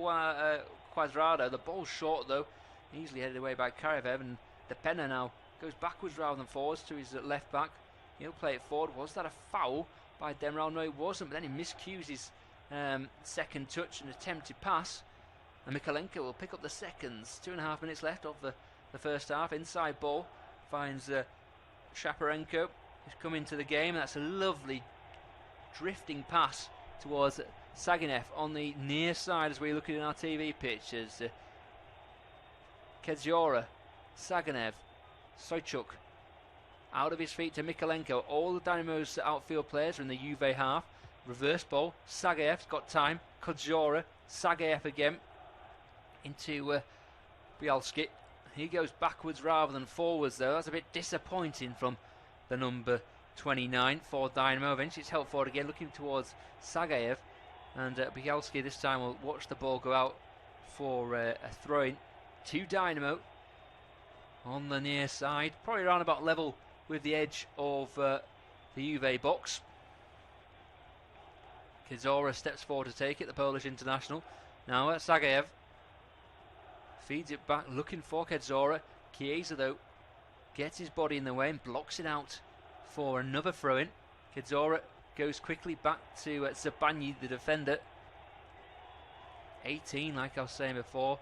A: Cuadrado. The ball's short though, easily headed away by Karayev, and Depena now goes backwards rather than forwards to his left back. He'll play it forward. Was that a foul by Demiral? No, it wasn't, but then he miscues his second touch and attempted pass. And Mikalenko will pick up the seconds. 2.5 minutes left of the first half. Inside ball finds Shaparenko, who's come into the game. That's a lovely drifting pass towards Saginev on the near side as we look at our TV pictures. Kedziora, Saginev, Soychuk, out of his feet to Mykolenko. All the Dynamo's outfield players are in the Juve half. Reverse ball. Sagaev's got time. Kodzora. Sagaev again into Bialski. He goes backwards rather than forwards, though. That's a bit disappointing from the number 29 for Dynamo. Eventually it's helped forward again, looking towards Sagaev. And Bialski this time will watch the ball go out for a throw-in to Dynamo on the near side. Probably around about level with the edge of the Juve box. Kizora steps forward to take it, the Polish international. Now Sagaev feeds it back, looking for Kedzora. Chiesa, though, gets his body in the way and blocks it out for another throw-in. Kedzora goes quickly back to Zabanyi, the defender. 18, like I was saying before,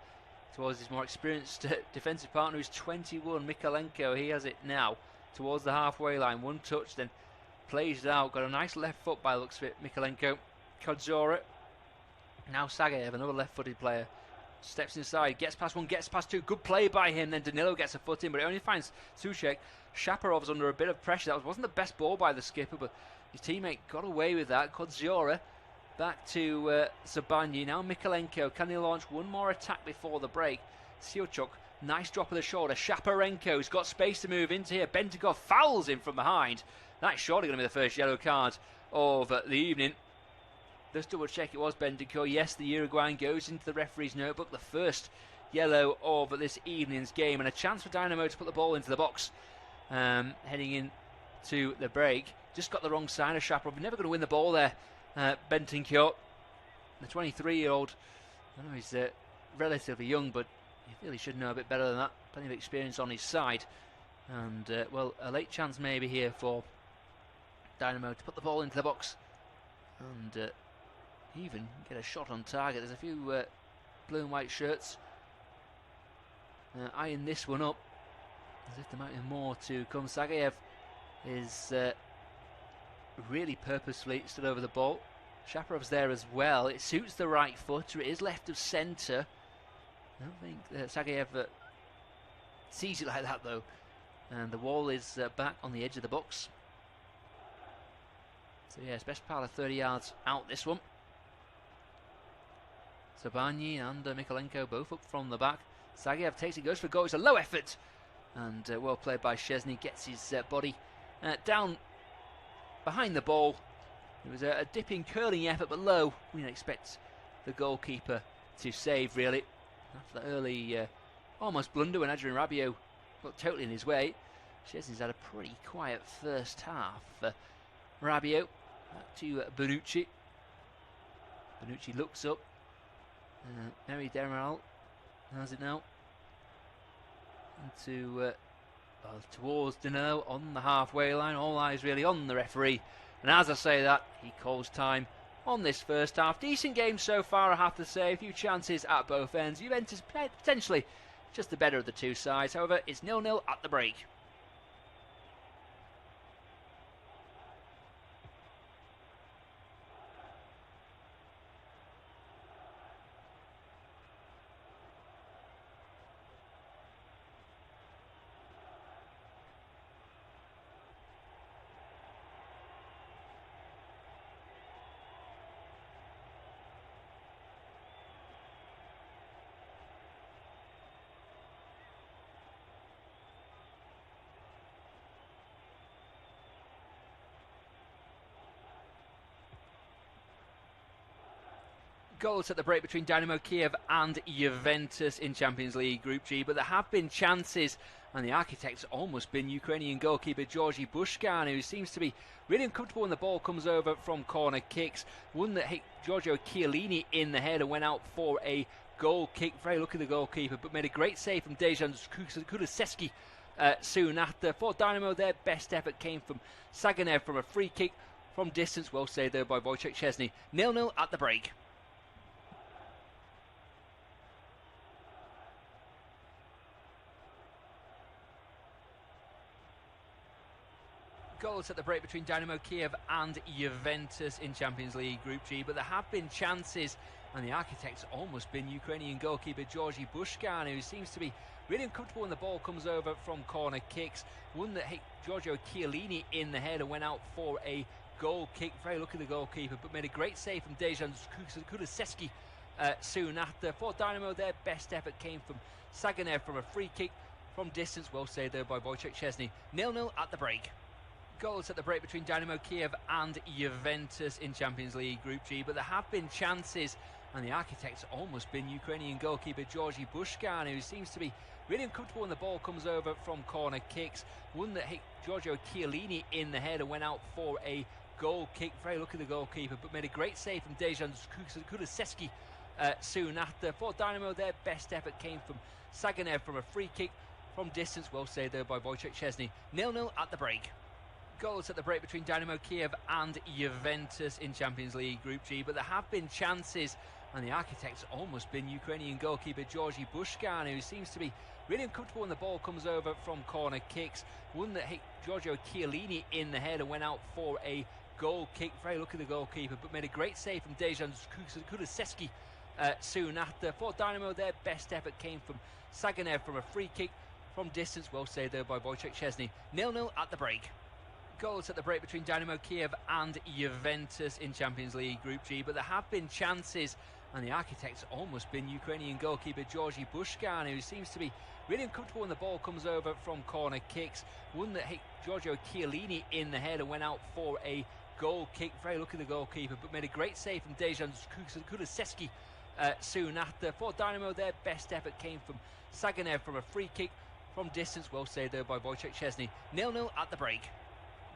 A: towards his more experienced defensive partner, who's 21, Mykolenko. He has it now towards the halfway line. One touch, then plays it out. Got a nice left foot by the looks of it, Mykolenko. Kodzora. Now Sagaev, another left-footed player, steps inside, gets past one, gets past two. Good play by him. Then Danilo gets a foot in, but it only finds Suchek. Shaparov's under a bit of pressure. That wasn't the best ball by the skipper, but his teammate got away with that. Kodzora back to Zabanyi. Now Mykolenko. Can he launch one more attack before the break? Siorchuk, nice drop of the shoulder. Shaparenko's got space to move into here. Bentikov fouls him from behind. That's surely going to be the first yellow card of the evening. Let's double check, it was Bendico. Yes, the Uruguayan goes into the referee's notebook. The first yellow of this evening's game, and a chance for Dynamo to put the ball into the box. Heading in to the break. Just got the wrong side of Shaparov. Never going to win the ball there, Bentinkyot. The 23-year-old, I know he's relatively young, but he really should know a bit better than that. Plenty of experience on his side. And, well, a late chance maybe here for Dynamo to put the ball into the box. And even get a shot on target. There's a few blue and white shirts eyeing this one up as if there might be more to come. Sagaev is really purposefully stood over the ball. Shaparov's there as well. It suits the right footer. It is left of centre. I don't think Sagaev sees it like that, though. And the wall is back on the edge of the box. So yes, best part of 30 yards out this one. Zabanyi and Mykolenko both up from the back. Sagaev takes it, goes for goal. It's a low effort. And well played by Szczesny. Gets his body down behind the ball. It was a dipping, curling effort, but low. We didn't expect the goalkeeper to save, really. After that early, almost blunder when Adrian Rabiot got totally in his way. Szczesny's had a pretty quiet first half. Rabiot back to Bonucci. Bonucci looks up. Mary Demiral has it now. Into towards Danilo on the halfway line. All eyes really on the referee. And as I say that, he calls time on this first half. Decent game so far, I have to say. A few chances at both ends. Juventus potentially just the better of the two sides. However, it's 0-0 at the break. Goals at the break between Dynamo Kyiv and Juventus in Champions League Group G, but there have been chances, and the architect's almost been Ukrainian goalkeeper Georgi Bushkan, who seems to be really uncomfortable when the ball comes over from corner kicks. One that hit Giorgio Chiellini in the head and went out for a goal kick. Very lucky the goalkeeper, but made a great save from Dejan Kulusevski soon after. For Dynamo, their best effort came from Saganev from a free kick from distance. Well saved there by Wojciech Szczesny. 0-0 at the break. Goals at the break between Dynamo Kyiv and Juventus in Champions League Group G, but there have been chances, and the architect's almost been Ukrainian goalkeeper Georgi Bushkan, who seems to be really uncomfortable when the ball comes over from corner kicks. One that hit Giorgio Chiellini in the head and went out for a goal kick. Very lucky the goalkeeper, but made a great save from Dejan Kulusevski soon after. For Dynamo, their best effort came from Saganev from a free kick from distance. Well saved there by Wojciech Szczesny. 0-0 at the break. Goals at the break between Dynamo Kyiv and Juventus in Champions League Group G, but there have been chances, and the architect's almost been Ukrainian goalkeeper Georgy Bushkan, who seems to be really uncomfortable when the ball comes over from corner kicks. One that hit Giorgio Chiellini in the head and went out for a goal kick. Very lucky the goalkeeper, but made a great save from Dejan Kulusevski soon after. For Dynamo, their best effort came from Saganev from a free kick from distance. Well saved there by Wojciech Szczesny. 0-0 at the break. Goals at the break between Dynamo Kyiv and Juventus in Champions League Group G, but there have been chances, and the architect's almost been Ukrainian goalkeeper Georgy Bushkan, who seems to be really uncomfortable when the ball comes over from corner kicks. One that hit Giorgio Chiellini in the head and went out for a goal kick. Very lucky the goalkeeper, but made a great save from Dejan Kulusevski soon after. For Dynamo, their best effort came from Saganev from a free kick from distance. Well saved there by Wojciech Szczesny. 0-0 at the break. Goals at the break between Dynamo Kyiv and Juventus in Champions League Group G, but there have been chances, and the architect's almost been Ukrainian goalkeeper Georgy Bushkan, who seems to be really uncomfortable when the ball comes over from corner kicks. One that hit Giorgio Chiellini in the head and went out for a goal kick. Very lucky the goalkeeper, but made a great save from Dejan Kulusevski soon after. For Dynamo, their best effort came from Saganev from a free kick from distance. Well saved there by Wojciech Szczesny. 0-0 at the break.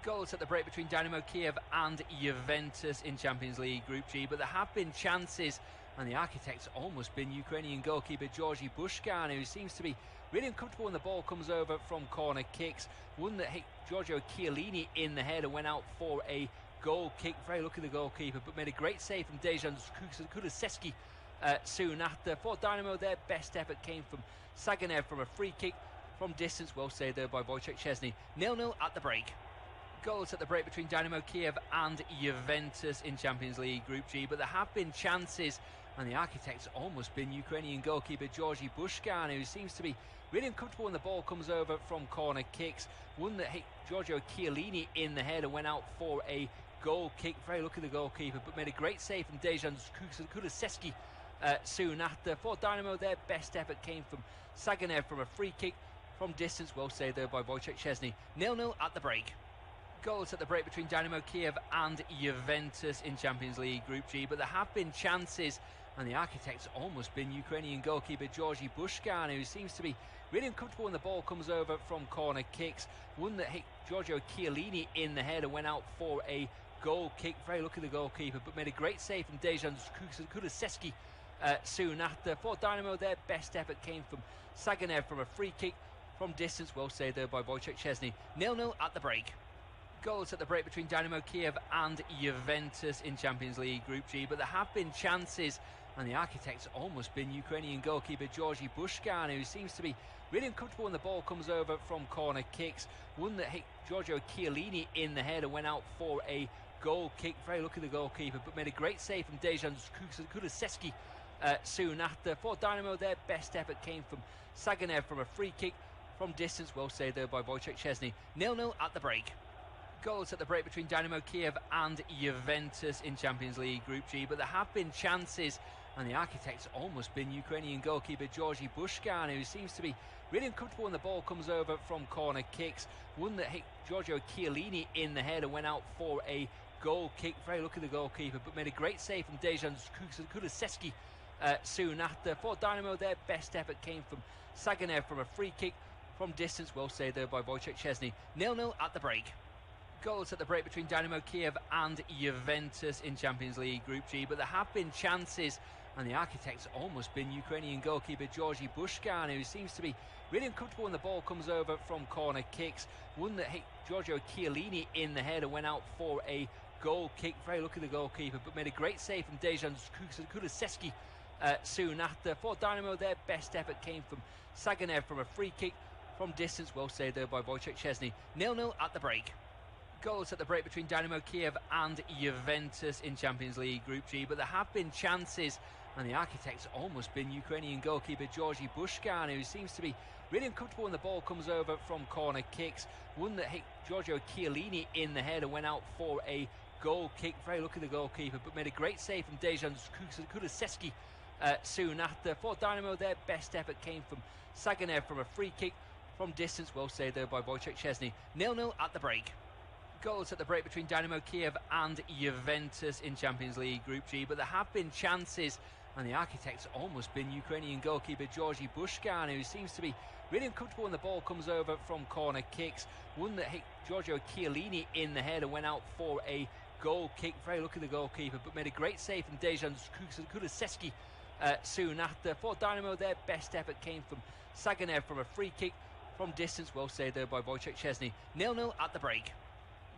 A: Goals at the break between Dynamo Kyiv and Juventus in Champions League Group G, but there have been chances, and the architect's almost been Ukrainian goalkeeper Georgy Bushkan, who seems to be really uncomfortable when the ball comes over from corner kicks. One that hit Giorgio Chiellini in the head and went out for a goal kick. Very lucky the goalkeeper, but made a great save from Dejan Kulusevski soon after. For Dynamo, their best effort came from Saganev from a free kick from distance. Well saved there by Wojciech Szczesny. 0-0 at the break. Goals at the break between Dynamo Kyiv and Juventus in Champions League Group G, but there have been chances, and the architect's almost been Ukrainian goalkeeper Georgy Bushkan, who seems to be really uncomfortable when the ball comes over from corner kicks. One that hit Giorgio Chiellini in the head and went out for a goal kick. Very lucky the goalkeeper, but made a great save from Dejan Kulusevski soon after. For Dynamo, their best effort came from Saganev from a free kick from distance. Well saved there by Wojciech Szczesny. 0-0 at the break. Goals at the break between Dynamo Kyiv and Juventus in Champions League Group G, but there have been chances, and the architect's almost been Ukrainian goalkeeper Georgy Bushkan, who seems to be really uncomfortable when the ball comes over from corner kicks. One that hit Giorgio Chiellini in the head and went out for a goal kick. Very lucky the goalkeeper, but made a great save from Dejan Kulusevski soon after. For Dynamo, their best effort came from Saganev from a free kick from distance. Well saved there by Wojciech Szczesny. 0-0 at the break. Goals at the break between Dynamo Kyiv and Juventus in Champions League Group G, but there have been chances, and the architect's almost been Ukrainian goalkeeper Georgy Bushkan, who seems to be really uncomfortable when the ball comes over from corner kicks. One that hit Giorgio Chiellini in the head and went out for a goal kick. Very lucky the goalkeeper, but made a great save from Dejan Kulusevski soon after. For Dynamo, their best effort came from Saganev from a free kick from distance. Well saved there by Wojciech Szczesny. 0-0 at the break. Goals at the break between Dynamo Kyiv and Juventus in Champions League Group G, but there have been chances, and the architect's almost been Ukrainian goalkeeper Georgy Bushkan, who seems to be really uncomfortable when the ball comes over from corner kicks. One that hit Giorgio Chiellini in the head and went out for a goal kick. Very lucky the goalkeeper, but made a great save from Dejan Kulusevski soon after. For Dynamo, their best effort came from Saganev from a free kick from distance. Well saved there by Wojciech Szczesny. 0-0 at the break. Goals at the break between Dynamo Kyiv and Juventus in Champions League Group G, but there have been chances, and the architect's almost been Ukrainian goalkeeper Georgy Bushkan, who seems to be really uncomfortable when the ball comes over from corner kicks. One that hit Giorgio Chiellini in the head and went out for a goal kick. Very lucky the goalkeeper, but made a great save from Dejan Kulusevski soon after. For Dynamo, their best effort came from Saganev from a free kick from distance. Well saved there by Wojciech Szczesny. 0-0 at the break. Goals at the break between Dynamo Kyiv and Juventus in Champions League Group G, but there have been chances, and the architect's almost been Ukrainian goalkeeper Georgy Bushkan, who seems to be really uncomfortable when the ball comes over from corner kicks. One that hit Giorgio Chiellini in the head and went out for a goal kick. Very lucky the goalkeeper, but made a great save from Dejan Kulusevski soon after. For Dynamo, their best effort came from Saganev from a free kick from distance. Well saved there by Wojciech Szczesny. 0-0 at the break. Goals at the break between Dynamo Kyiv and Juventus in Champions League Group G, but there have been chances, and the architect's almost been Ukrainian goalkeeper Georgy Bushkan, who seems to be really uncomfortable when the ball comes over from corner kicks. One that hit Giorgio Chiellini in the head and went out for a goal kick. Very lucky the goalkeeper, but made a great save from Dejan Kulusevski soon after. For Dynamo, their best effort came from Saganev from a free kick from distance. Well saved there by Wojciech Szczesny. 0-0 at the break.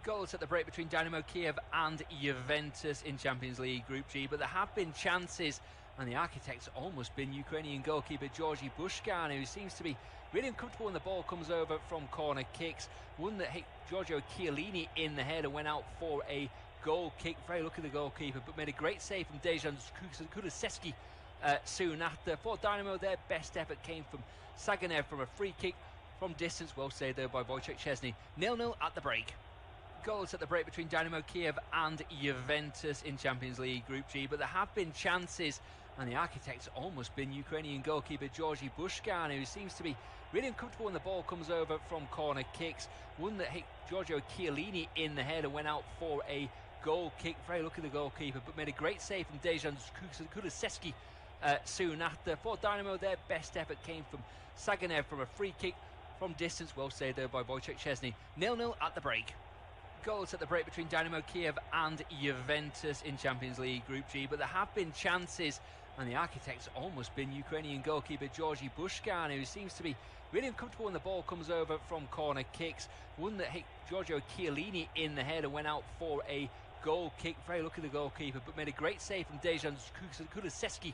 A: Goals at the break between Dynamo Kyiv and Juventus in Champions League Group G, but there have been chances, and the architect's almost been Ukrainian goalkeeper Georgy Bushkan, who seems to be really uncomfortable when the ball comes over from corner kicks. One that hit Giorgio Chiellini in the head and went out for a goal kick. Very lucky the goalkeeper, but made a great save from Dejan Kulusevski soon after. For Dynamo, their best effort came from Saganev from a free kick from distance. Well saved there by Wojciech Szczesny. 0-0 at the break. Goals at the break between Dynamo Kyiv and Juventus in Champions League Group G, but there have been chances, and the architect's almost been Ukrainian goalkeeper Georgy Bushkan, who seems to be really uncomfortable when the ball comes over from corner kicks. One that hit Giorgio Chiellini in the head and went out for a goal kick. Very lucky the goalkeeper, but made a great save from Dejan Kulusevski soon after. For Dynamo, their best effort came from Saganev from a free kick from distance. Well saved there by Wojciech Szczesny. 0-0 at the break. Goals at the break between Dynamo Kyiv and Juventus in Champions League Group G, but there have been chances, and the architect's almost been Ukrainian goalkeeper Georgy Bushkan, who seems to be really uncomfortable when the ball comes over from corner kicks. One that hit Giorgio Chiellini in the head and went out for a goal kick. Very lucky the goalkeeper, but made a great save from Dejan Kulusevski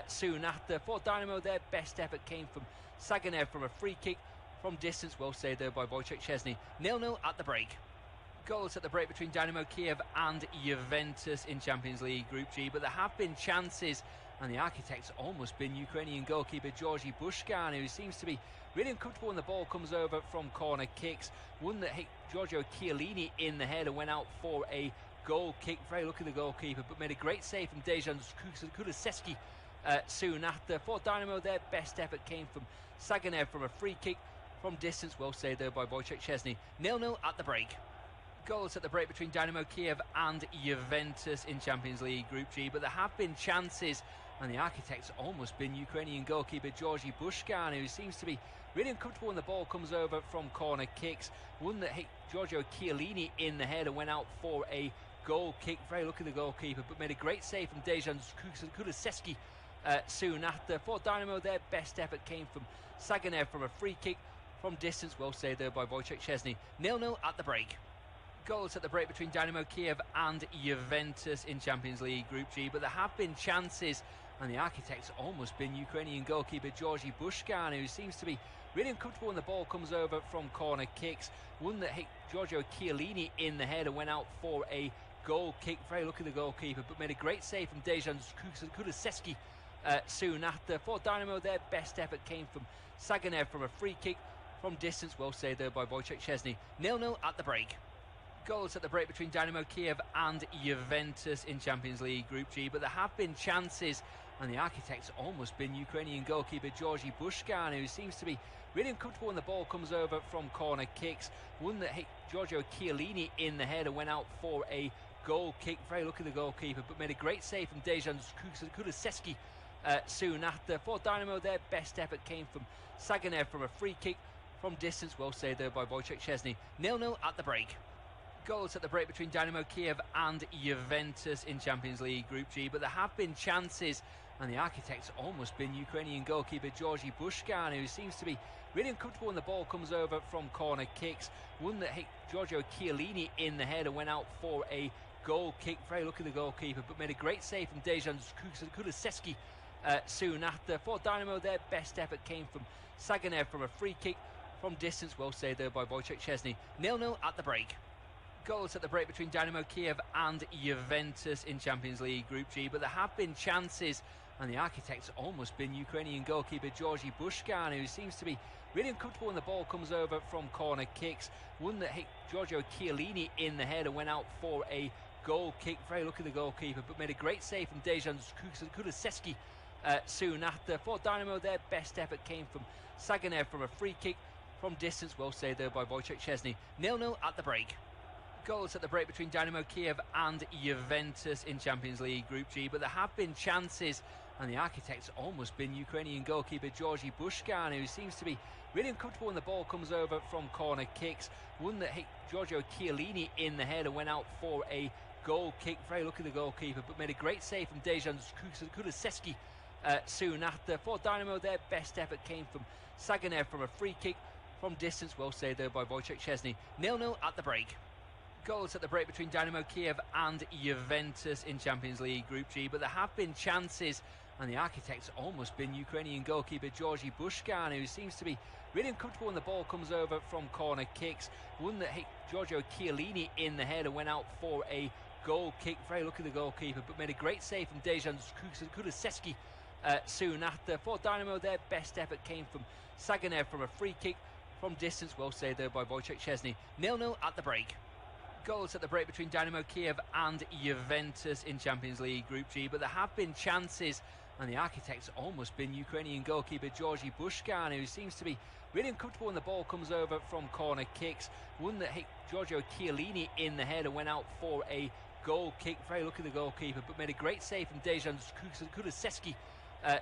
A: soon after. For Dynamo, their best effort came from Saganev from a free kick from distance. Well saved there by Wojciech Szczesny. 0-0 at the break. Goals at the break between Dynamo Kyiv and Juventus in Champions League Group G, but there have been chances, and the architect's almost been Ukrainian goalkeeper Georgy Bushkan, who seems to be really uncomfortable when the ball comes over from corner kicks. One that hit Giorgio Chiellini in the head and went out for a goal kick. Very lucky the goalkeeper, but made a great save from Dejan Kulusevski soon after. For Dynamo, their best effort came from Saganev from a free kick from distance. Well saved there by Wojciech Szczesny. 0-0 at the break. Goals at the break between Dynamo Kyiv and Juventus in Champions League Group G, but there have been chances, and the architect's almost been Ukrainian goalkeeper Georgy Bushkan, who seems to be really uncomfortable when the ball comes over from corner kicks. One that hit Giorgio Chiellini in the head and went out for a goal kick. Very lucky the goalkeeper, but made a great save from Dejan Kulusevski soon after. For Dynamo, their best effort came from Saganev from a free kick from distance. Well saved there by Wojciech Szczesny. 0-0 at the break. Goals at the break between Dynamo Kyiv and Juventus in Champions League Group G, but there have been chances, and the architect's almost been Ukrainian goalkeeper Georgy Bushkan, who seems to be really uncomfortable when the ball comes over from corner kicks. One that hit Giorgio Chiellini in the head and went out for a goal kick. Very lucky the goalkeeper, but made a great save from Dejan Kulusevski soon after. For Dynamo, their best effort came from Saganev from a free kick from distance. Well saved there by Wojciech Szczesny. 0-0 at the break. Goals at the break between Dynamo Kyiv and Juventus in Champions League Group G, but there have been chances, and the architect's almost been Ukrainian goalkeeper Georgy Bushkan, who seems to be really uncomfortable when the ball comes over from corner kicks. One that hit Giorgio Chiellini in the head and went out for a goal kick. Very lucky the goalkeeper, but made a great save from Dejan Kulusevski soon after. For Dynamo, their best effort came from Saganev from a free kick from distance. Well saved there by Wojciech Szczesny. 0-0 at the break. Goals at the break between Dynamo Kyiv and Juventus in Champions League Group G, but there have been chances, and the architect's almost been Ukrainian goalkeeper Georgy Bushkan, who seems to be really uncomfortable when the ball comes over from corner kicks. One that hit Giorgio Chiellini in the head and went out for a goal kick. Very lucky the goalkeeper, but made a great save from Dejan Kulusevski soon after. For Dynamo, their best effort came from Saganev from a free kick from distance. Well saved there by Wojciech Szczesny. 0-0 at the break. Goals at the break between Dynamo Kyiv and Juventus in Champions League Group G, but there have been chances, and the architect's almost been Ukrainian goalkeeper Georgy Bushkan, who seems to be really uncomfortable when the ball comes over from corner kicks. One that hit Giorgio Chiellini in the head and went out for a goal kick. Very lucky the goalkeeper, but made a great save from Dejan Kulusevski soon after. For Dynamo, their best effort came from Saganev from a free kick from distance. Well saved there by Wojciech Szczesny. 0-0 at the break. Goals at the break between Dynamo Kyiv and Juventus in Champions League Group G, but there have been chances, and the architect's almost been Ukrainian goalkeeper Georgy Bushkan, who seems to be really uncomfortable when the ball comes over from corner kicks. One that hit Giorgio Chiellini in the head and went out for a goal kick. Very lucky the goalkeeper, but made a great save from Dejan Kulusevski soon after. For Dynamo, their best effort came from Saganev from a free kick from distance. Well saved there by Wojciech Szczesny. 0-0 at the break. Goals at the break between Dynamo Kyiv and Juventus in Champions League Group G, but there have been chances, and the architect's almost been Ukrainian goalkeeper Georgy Bushkan, who seems to be really uncomfortable when the ball comes over from corner kicks. One that hit Giorgio Chiellini in the head and went out for a goal kick. Very lucky the goalkeeper, but made a great save from Dejan Kulusevski soon after. For Dynamo, their best effort came from Saganev from a free kick from distance. Well saved there by Wojciech Szczesny. 0-0 at the break. Goals at the break between Dynamo Kyiv and Juventus in Champions League Group G, but there have been chances, and the architect's almost been Ukrainian goalkeeper Georgy Bushkan, who seems to be really uncomfortable when the ball comes over from corner kicks. One that hit Giorgio Chiellini in the head and went out for a goal kick. Very lucky the goalkeeper, but made a great save from Dejan Kulusevski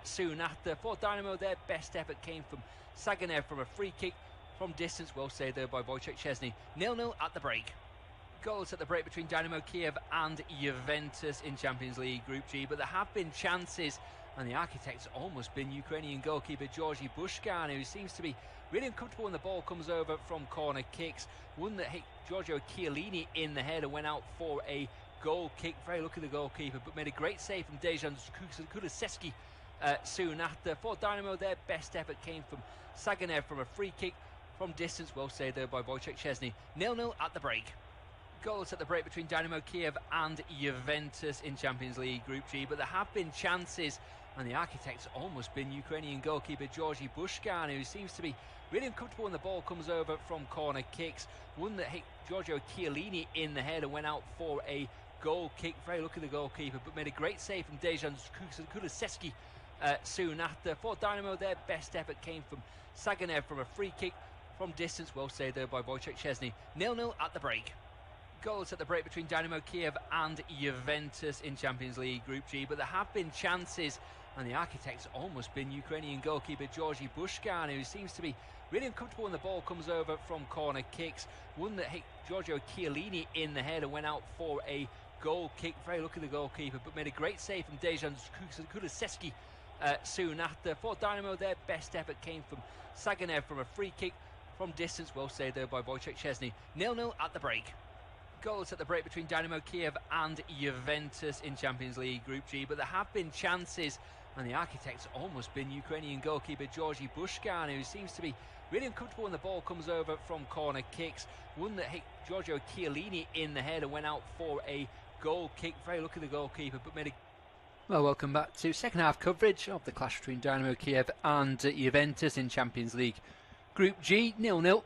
A: soon after. For Dynamo, their best effort came from Saganev from a free kick from distance. Well saved there by Wojciech Szczesny. 0-0 at the break. Goals at the break between Dynamo Kyiv and Juventus in Champions League Group G, but there have been chances, and the architect's almost been Ukrainian goalkeeper Georgy Bushkan, who seems to be really uncomfortable when the ball comes over from corner kicks. One that hit Giorgio Chiellini in the head and went out for a goal kick. Very lucky the goalkeeper, but made a great save from Dejan Kulusevski soon after. For Dynamo, their best effort came from Saganev from a free kick from distance. Well saved there by Wojciech Szczesny. 0-0 at the break. Goals at the break between Dynamo Kyiv and Juventus in Champions League Group G, but there have been chances, and the architect's almost been Ukrainian goalkeeper Georgy Bushkan, who seems to be really uncomfortable when the ball comes over from corner kicks. One that hit Giorgio Chiellini in the head and went out for a goal kick. Very lucky the goalkeeper, but made a great save from Dejan Kulusevski soon after. For Dynamo, their best effort came from Saganev from a free kick from distance. Well saved there by Wojciech Szczesny. 0-0 at the break. Goals at the break between Dynamo Kyiv and Juventus in Champions League Group G, but there have been chances, and the architect's almost been Ukrainian goalkeeper Georgy Bushkan, who seems to be really uncomfortable when the ball comes over from corner kicks. One that hit Giorgio Chiellini in the head and went out for a goal kick. Very lucky the goalkeeper, but made a great save from Dejan Kulusevski soon after. For Dynamo, their best effort came from Saganev from a free kick from distance. Well saved there by Wojciech Szczesny. 0-0 at the break. Goals at the break between Dynamo Kyiv and Juventus in Champions League Group G, but there have been chances, and the architect's almost been Ukrainian goalkeeper Georgy Bushkan, who seems to be really uncomfortable when the ball comes over from corner kicks. One that hit Giorgio Chiellini in the head and went out for a goal kick. Very lucky the goalkeeper, but made a... Well, welcome back to second half coverage of the clash between Dynamo Kyiv and Juventus in Champions League Group G. 0-0.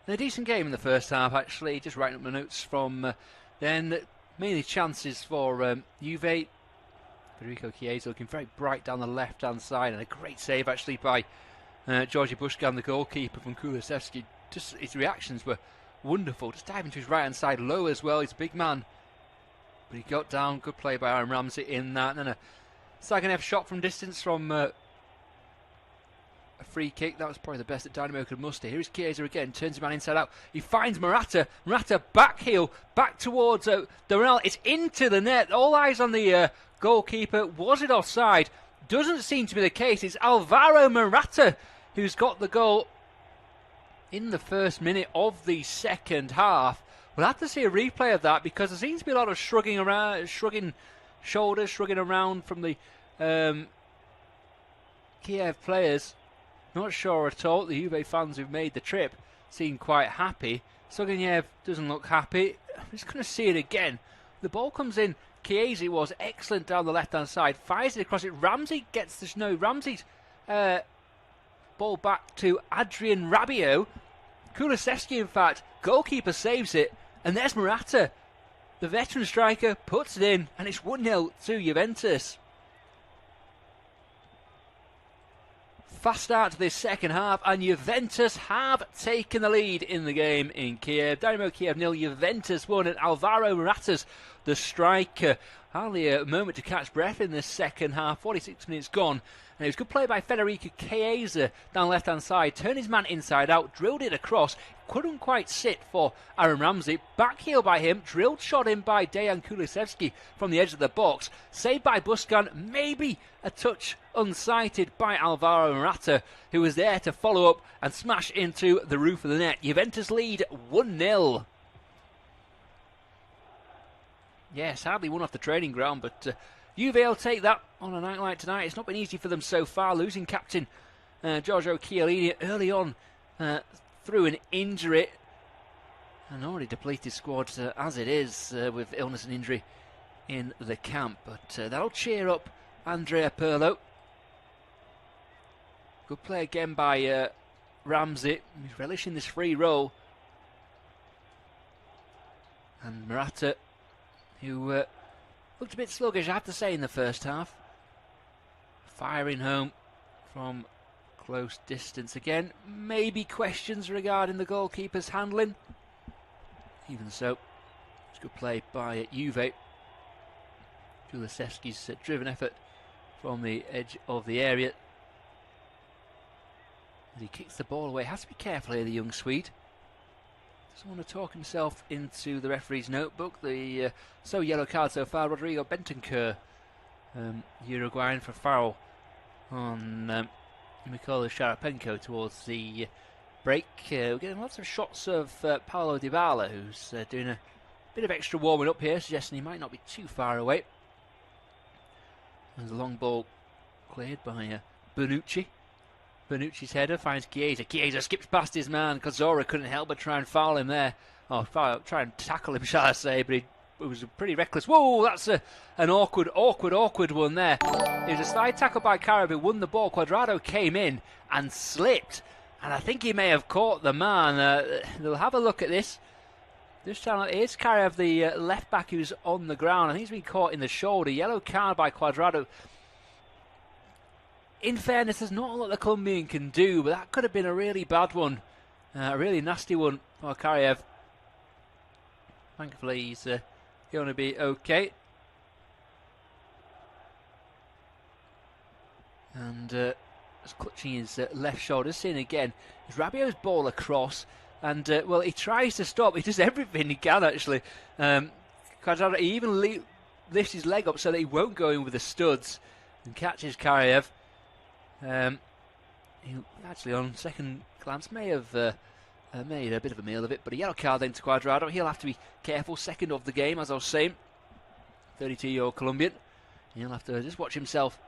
A: A decent game in the first half, actually. Just writing up my notes from then. Mainly chances for Juve. Federico Chiesa looking very bright down the left-hand side, and a great save, actually, by Georgy Bushkan, the goalkeeper from Kulusevski. Just his reactions were wonderful. Just diving to his right-hand side low as well. He's a big man, but he got down. Good play by Aaron Ramsey in that. And a Saganev shot from distance from... a free kick. That was probably the best that Dynamo could muster. Here's Chiesa again, turns him man inside out. He finds Morata. Morata back heel, back towards Doral. It's into the net. All eyes on the goalkeeper. Was it offside? Doesn't seem to be the case. It's Alvaro Morata who's got the goal in the first minute of the second half. We'll have to see a replay of that, because there seems to be a lot of shrugging shoulders, shrugging around from the Kiev players. Not sure at all. The Juve fans who've made the trip seem quite happy. Suganiev doesn't look happy. I'm just going to see it again. The ball comes in. Chiesa was excellent down the left-hand side. Fires it across it. Ramsey gets the... No, Ramsey's ball back to Adrian Rabiot. Kulusevski, in fact, goalkeeper saves it, and there's Morata. The veteran striker puts it in, and it's 1-0 to Juventus. Fast start to this second half, and Juventus have taken the lead in the game in Kiev. Dynamo Kyiv 0, Juventus 1, and Alvaro Morata's the striker. Hardly a moment to catch breath in this second half. 46 minutes gone, and it was good play by Federico Chiesa down the left-hand side. Turned his man inside out, drilled it across. Couldn't quite sit for Aaron Ramsey. Back heel by him, drilled shot in by Dejan Kulusevski from the edge of the box. Saved by Buscan, maybe a touch unsighted by Alvaro Morata, who was there to follow up and smash into the roof of the net. Juventus lead 1-0. Yes, hardly won off the training ground, but Juve will take that on a night like tonight. It's not been easy for them so far, losing captain Giorgio Chiellini early on through an injury. An already depleted squad as it is, with illness and injury in the camp. But that'll cheer up Andrea Pirlo. Good play again by Ramsey. He's relishing this free roll. And Morata, who looked a bit sluggish, I have to say, in the first half. Firing home from close distance again. Maybe questions regarding the goalkeeper's handling. Even so, it's good play by Juve. Kulusevski's driven effort from the edge of the area. As he kicks the ball away. Has to be careful here, the young Swede. Doesn't want to talk himself into the referee's notebook. The yellow card so far, Rodrigo Bentancur, Uruguayan, for foul on Mikola Sharapenko towards the break. We're getting lots of shots of Paulo Dybala, who's doing a bit of extra warming up here, suggesting he might not be too far away. There's a long ball cleared by Bonucci. Bonucci's header finds Chiesa. Chiesa skips past his man. Kozora couldn't help but try and foul him there. Oh, try and tackle him, shall I say, but it was pretty reckless. Whoa, that's an awkward one there. It was a slide tackle by Karabi, won the ball. Cuadrado came in and slipped, and I think he may have caught the man. They'll have a look at this. This time it is Karabi, the left back, who's on the ground. I think he's been caught in the shoulder. Yellow card by Cuadrado. In fairness, there's not a lot the Colombian can do, but that could have been a really bad one. A really nasty one for Karabi. Thankfully, he's going to be okay. And just clutching his left shoulder. Seeing again, it's Rabiot's ball across. And, well, he tries to stop. He does everything he can, actually. Cuadrado, he even lifts his leg up so that he won't go in with the studs and catches Karabi. He actually, on second glance, may have made a bit of a meal of it, but a yellow card then to Cuadrado. He'll have to be careful. Second of the game, as I was saying. 32-year-old Colombian. He'll have to just watch himself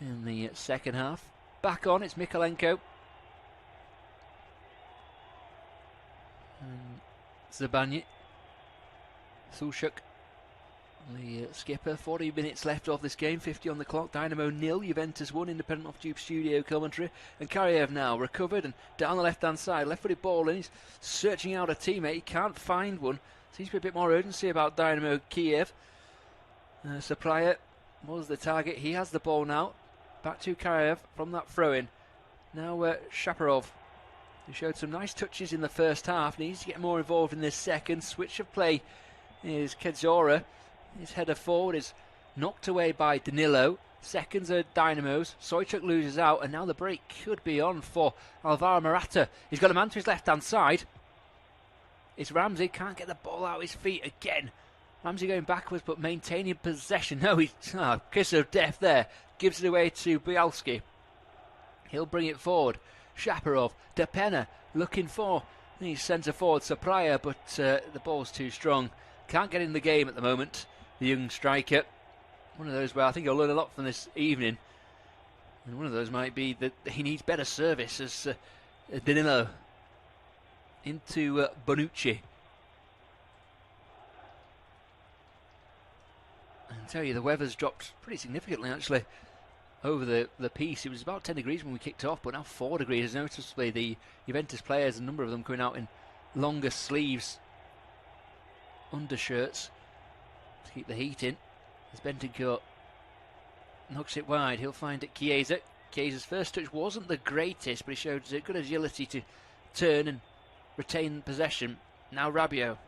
A: in the second half. Back on, it's Mikolenko. Zabani. Sulchuk, the skipper. 40 minutes left of this game, 50 on the clock. Dynamo 0, Juventus 1, independent off Tube Studio commentary. And Karabi now recovered and down the left-hand side, left-footed ball, and he's searching out a teammate. He can't find one. Seems to be a bit more urgency about Dynamo Kyiv. Supplier was the target. He has the ball now. Back to Karabi from that throw-in. Now Shaparov, who showed some nice touches in the first half, needs to get more involved in this second. Switch of play is Kedzora. His header forward is knocked away by Danilo. Seconds are Dynamo's. Soychuk loses out, and now the break could be on for Alvaro Morata. He's got a man to his left-hand side. It's Ramsey, can't get the ball out of his feet again. Ramsey going backwards, but maintaining possession. No, he's kiss of death there. Gives it away to Bialski. He'll bring it forward. Shaparov, Depena looking for the centre forward Supplier, but the ball's too strong. Can't get in the game at the moment, the young striker. One of those where I think he'll learn a lot from this evening. And one of those might be that he needs better service as Danilo into Bonucci. I can tell you the weather's dropped pretty significantly, actually, over the piece. It was about 10 degrees when we kicked off, but now 4 degrees. Noticeably, the Juventus players, a number of them coming out in longer sleeves, undershirts to keep the heat in. As Bentancur knocks it wide, he'll find it Chiesa. Chiesa's first touch wasn't the greatest, but he showed good agility to turn and retain possession. Now Rabiot.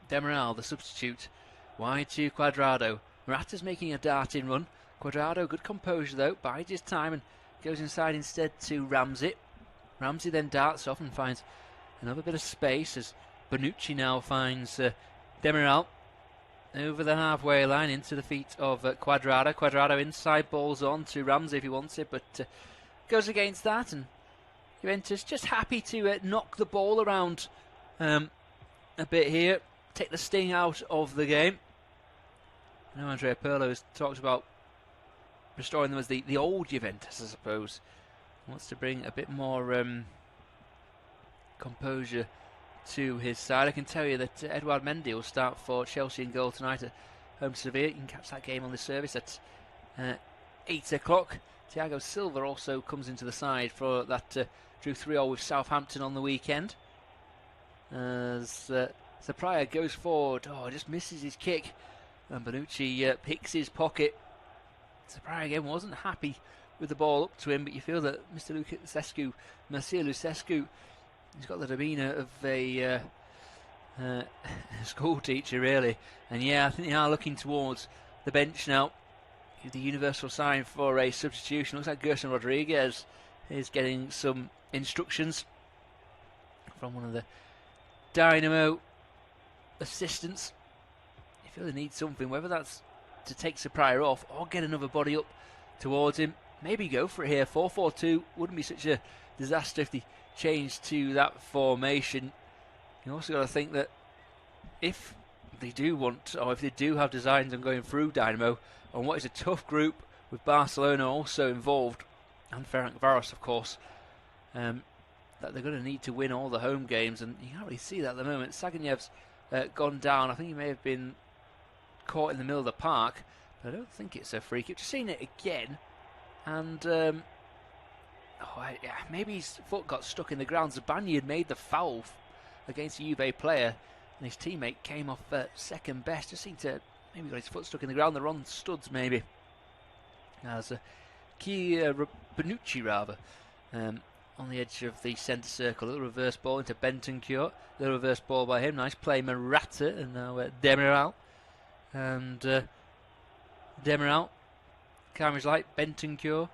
A: Demiral, the substitute, wide to Cuadrado. Morata's making a darting run. Cuadrado, good composure though, bides his time and goes inside instead to Ramsey. Ramsey then darts off and finds another bit of space as Bonucci now finds Demiral over the halfway line into the feet of Cuadrado. Cuadrado inside, balls on to Ramsey if he wants it, but goes against that, and Juventus just happy to knock the ball around a bit here, take the sting out of the game. I know Andrea Pirlo has talked about restoring them as the old Juventus, I suppose. He wants to bring a bit more composure to his side. I can tell you that Edouard Mendy will start for Chelsea in goal tonight at home to Sevilla. You can catch that game on the service at 8 o'clock. Thiago Silva also comes into the side for that drew 3-0 with Southampton on the weekend. As Zapraya goes forward, just misses his kick, and Bonucci picks his pocket. Zapraya again wasn't happy with the ball up to him, but you feel that Mr. Mircea Lucescu, he's got the demeanour of a school teacher, really. And yeah, I think they are looking towards the bench now. The universal sign for a substitution. Looks like Gerson Rodriguez is getting some instructions from one of the Dynamo assistants. You feel they need something, whether that's to take Zapraya off or get another body up towards him. Maybe go for it here. 4-4-2 wouldn't be such a disaster if they changed to that formation. You also got to think that if they do want, or if they do have designs on going through Dynamo on what is a tough group with Barcelona also involved, and Ferencváros of course, that they're going to need to win all the home games, and you can't really see that at the moment. Saganyev's gone down. I think he may have been caught in the middle of the park, but I don't think it's a free kick. Just seen it again, and maybe his foot got stuck in the ground. Zabani had made the foul against a Juve player, and his teammate came off second best. Just seemed to maybe got his foot stuck in the ground. They're on studs maybe. As Bonucci rather on the edge of the centre circle. A little reverse ball into Bentancur. A little reverse ball by him. Nice play, Morata, and now Demiral. And Demiral, camera's light, Bentancur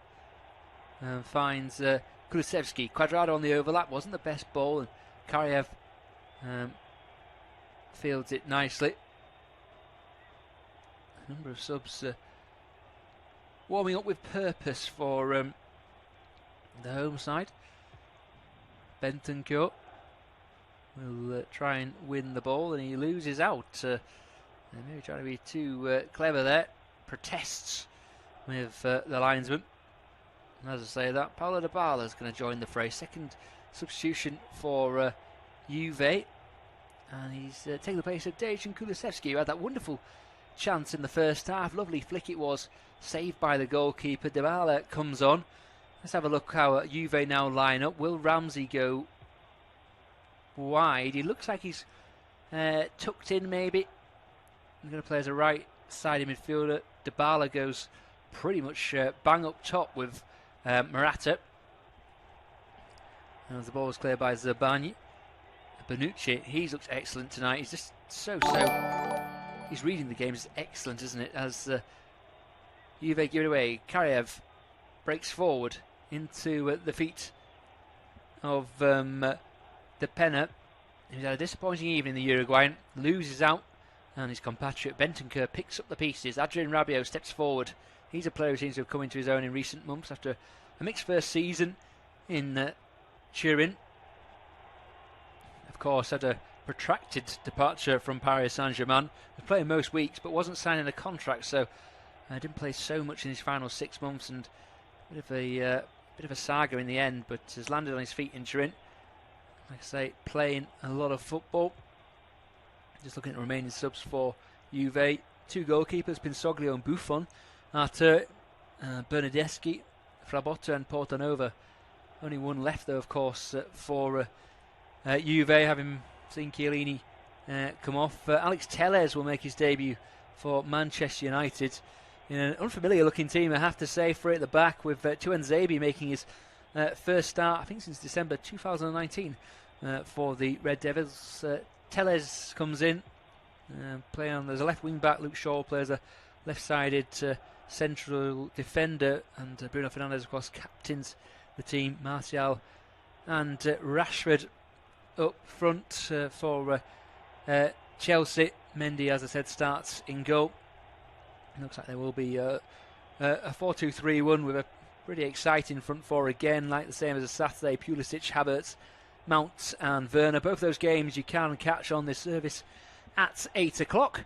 A: finds Kulusevski. Cuadrado on the overlap, wasn't the best ball, and Kiev fields it nicely. A number of subs warming up with purpose for the home side. Bentancur will try and win the ball, and he loses out. Maybe trying to be too clever there. Protests with the linesman. And as I say that, Paulo Dybala is going to join the fray. Second substitution for Juve. And he's taking the place of Dejan Kulusevski, who had that wonderful chance in the first half. Lovely flick it was, saved by the goalkeeper. Dybala comes on. Let's have a look how Juve now line up. Will Ramsey go wide? He looks like he's tucked in maybe. He's going to play as a right-sided midfielder. Dybala goes pretty much bang up top with Morata. And the ball was cleared by Zabani. Bonucci, he looks excellent tonight. He's just so... He's reading the game. It's excellent, isn't it? As Juve give it away. Kiev breaks forward into the feet of Depena, who's had a disappointing evening. The Uruguayan loses out, and his compatriot Bentancur picks up the pieces. Adrien Rabiot steps forward. He's a player who seems to have come into his own in recent months after a mixed first season in Turin. Of course, had a protracted departure from Paris Saint-Germain. Was playing most weeks, but wasn't signing a contract, so didn't play so much in his final 6 months, and a bit of a saga in the end. But has landed on his feet in Turin. Like I say, playing a lot of football. Just looking at remaining subs for Juve. two goalkeepers, Pinsoglio and Buffon, Artur, Bernadeschi, Frabotta and Portanova. Only one left though, of course, for Juve, having seen Chiellini come off. Alex Telles will make his debut for Manchester United in an unfamiliar looking team, I have to say, for it at the back, with Tuanzebe making his first start, I think since December 2019, for the Red Devils. Telles comes in, playing on, there's a left wing back, Luke Shaw plays a left-sided central defender, and Bruno Fernandes, of course, captains the team. Martial and Rashford up front for Chelsea. Mendy, as I said, starts in goal. Looks like there will be a 4-2-3-1 with a pretty exciting front four again, like the same as a Saturday. Pulisic, Havertz, Mount and Werner. Both those games you can catch on this service at 8 o'clock.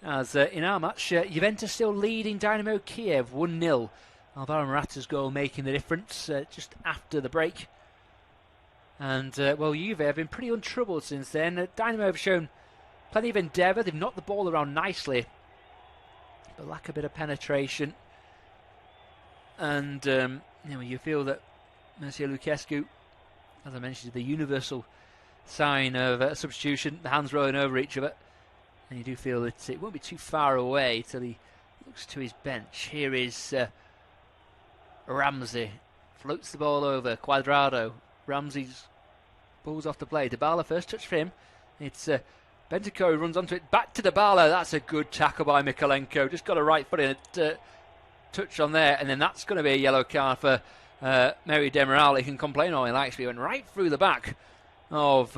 A: As in our match, Juventus still leading Dynamo Kiev 1-0. Alvaro Morata's goal making the difference just after the break. And, well, Juve have been pretty untroubled since then. Dynamo have shown plenty of endeavour. They've knocked the ball around nicely, but lack a bit of penetration. And, you feel that Monsieur Lucescu, as I mentioned, the universal sign of a substitution, the hands rolling over each other. And you do feel that it won't be too far away till he looks to his bench. Here is Ramsey. Floats the ball over. Cuadrado. Ramsey's balls off the play. Dybala first touch for him. It's Bentancur who runs onto it. Back to Dybala. That's a good tackle by Mykolenko. Just got a right foot in it. Touch on there. And then that's going to be a yellow card for Mary Demiral. He can complain all he likes, but he went right through the back of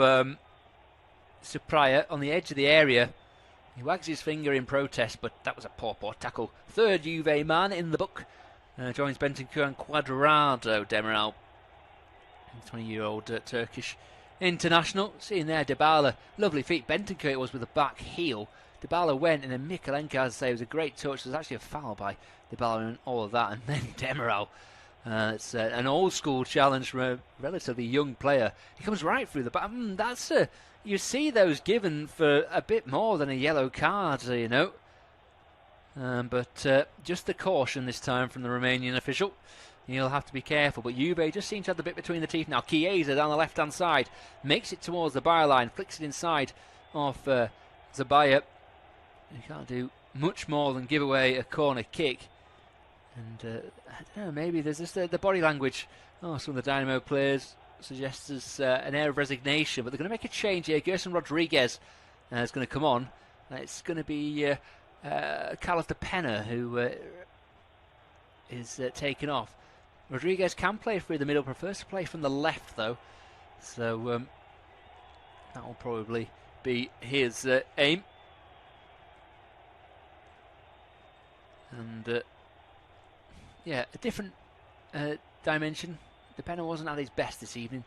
A: Supriya on the edge of the area. He wags his finger in protest, but that was a poor tackle. Third Juve man in the book. Joins Bentancur and Cuadrado. Demiral, 20-year-old Turkish international. Seeing there, Dybala, lovely feet. Bentancur it was with the back heel. Dybala went, and then Mykolenko, as I say, it was a great touch. There's actually a foul by Dybala and all of that. And then Demiral. It's an old-school challenge from a relatively young player. He comes right through the back. That's you see those given for a bit more than a yellow card, you know. But just the caution this time from the Romanian official. He'll have to be careful. But Juve just seems to have the bit between the teeth now. Chiesa down the left-hand side. Makes it towards the byline. Flicks it inside off Zabaya. He can't do much more than give away a corner kick. And I don't know, maybe there's just the body language. Some of the Dynamo players suggests there's an air of resignation, but they're going to make a change here. Gerson Rodriguez is going to come on. It's going to be Carlos de Pena who is taken off. Rodriguez can play through the middle, prefers to play from the left though. So that will probably be his aim. And yeah, a different dimension. Depena wasn't at his best this evening.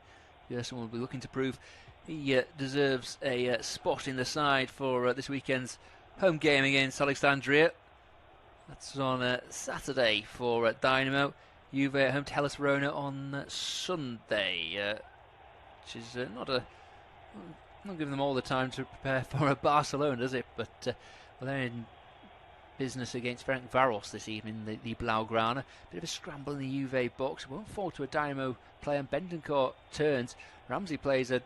A: Gerson will be looking to prove he deserves a spot in the side for this weekend's home game against Alexandria. That's on Saturday for Dynamo. Juve at home to Hellas Verona on Sunday, which is not giving them all the time to prepare for Barcelona, does it? But well, they're in business against Ferencváros this evening, the Blaugrana. Bit of a scramble in the Juve box. Won't fall to a Dynamo player. Bentancur turns. Ramsey plays an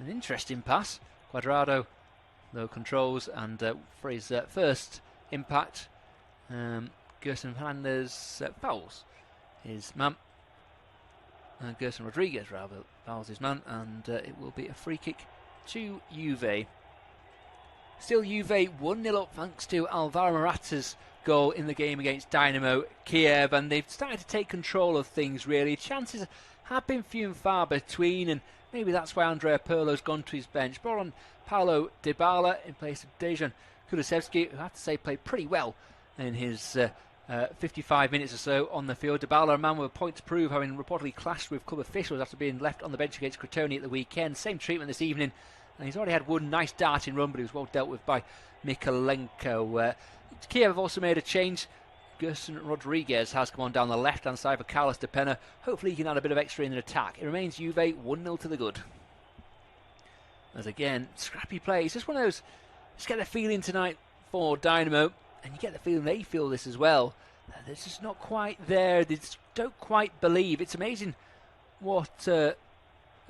A: interesting pass. Cuadrado, though, controls, and for his first impact, Gerson Fernandez fouls his man. Gerson Rodriguez, rather, fouls his man, and it will be a free kick to Juve. Still Juve 1-0 up thanks to Alvaro Morata's goal in the game against Dynamo Kiev, and they've started to take control of things really. Chances have been few and far between, and maybe that's why Andrea Pirlo's gone to his bench. Brought on Paulo Dybala in place of Dejan Kulusevski, who I have to say played pretty well in his 55 minutes or so on the field. Dybala, a man with a point to prove, having reportedly clashed with club officials after being left on the bench against Crotone at the weekend. Same treatment this evening. And he's already had one nice darting run, but he was well dealt with by Mykolenko. Kiev have also made a change. Gerson Rodriguez has come on down the left-hand side for Carlos de Pena. Hopefully he can add a bit of extra in an attack. It remains Juve 1-0 to the good. As again, scrappy play. It's just one of those, just get the feeling tonight for Dynamo, and you get the feeling they feel this as well. They're just not quite there. They just don't quite believe. It's amazing what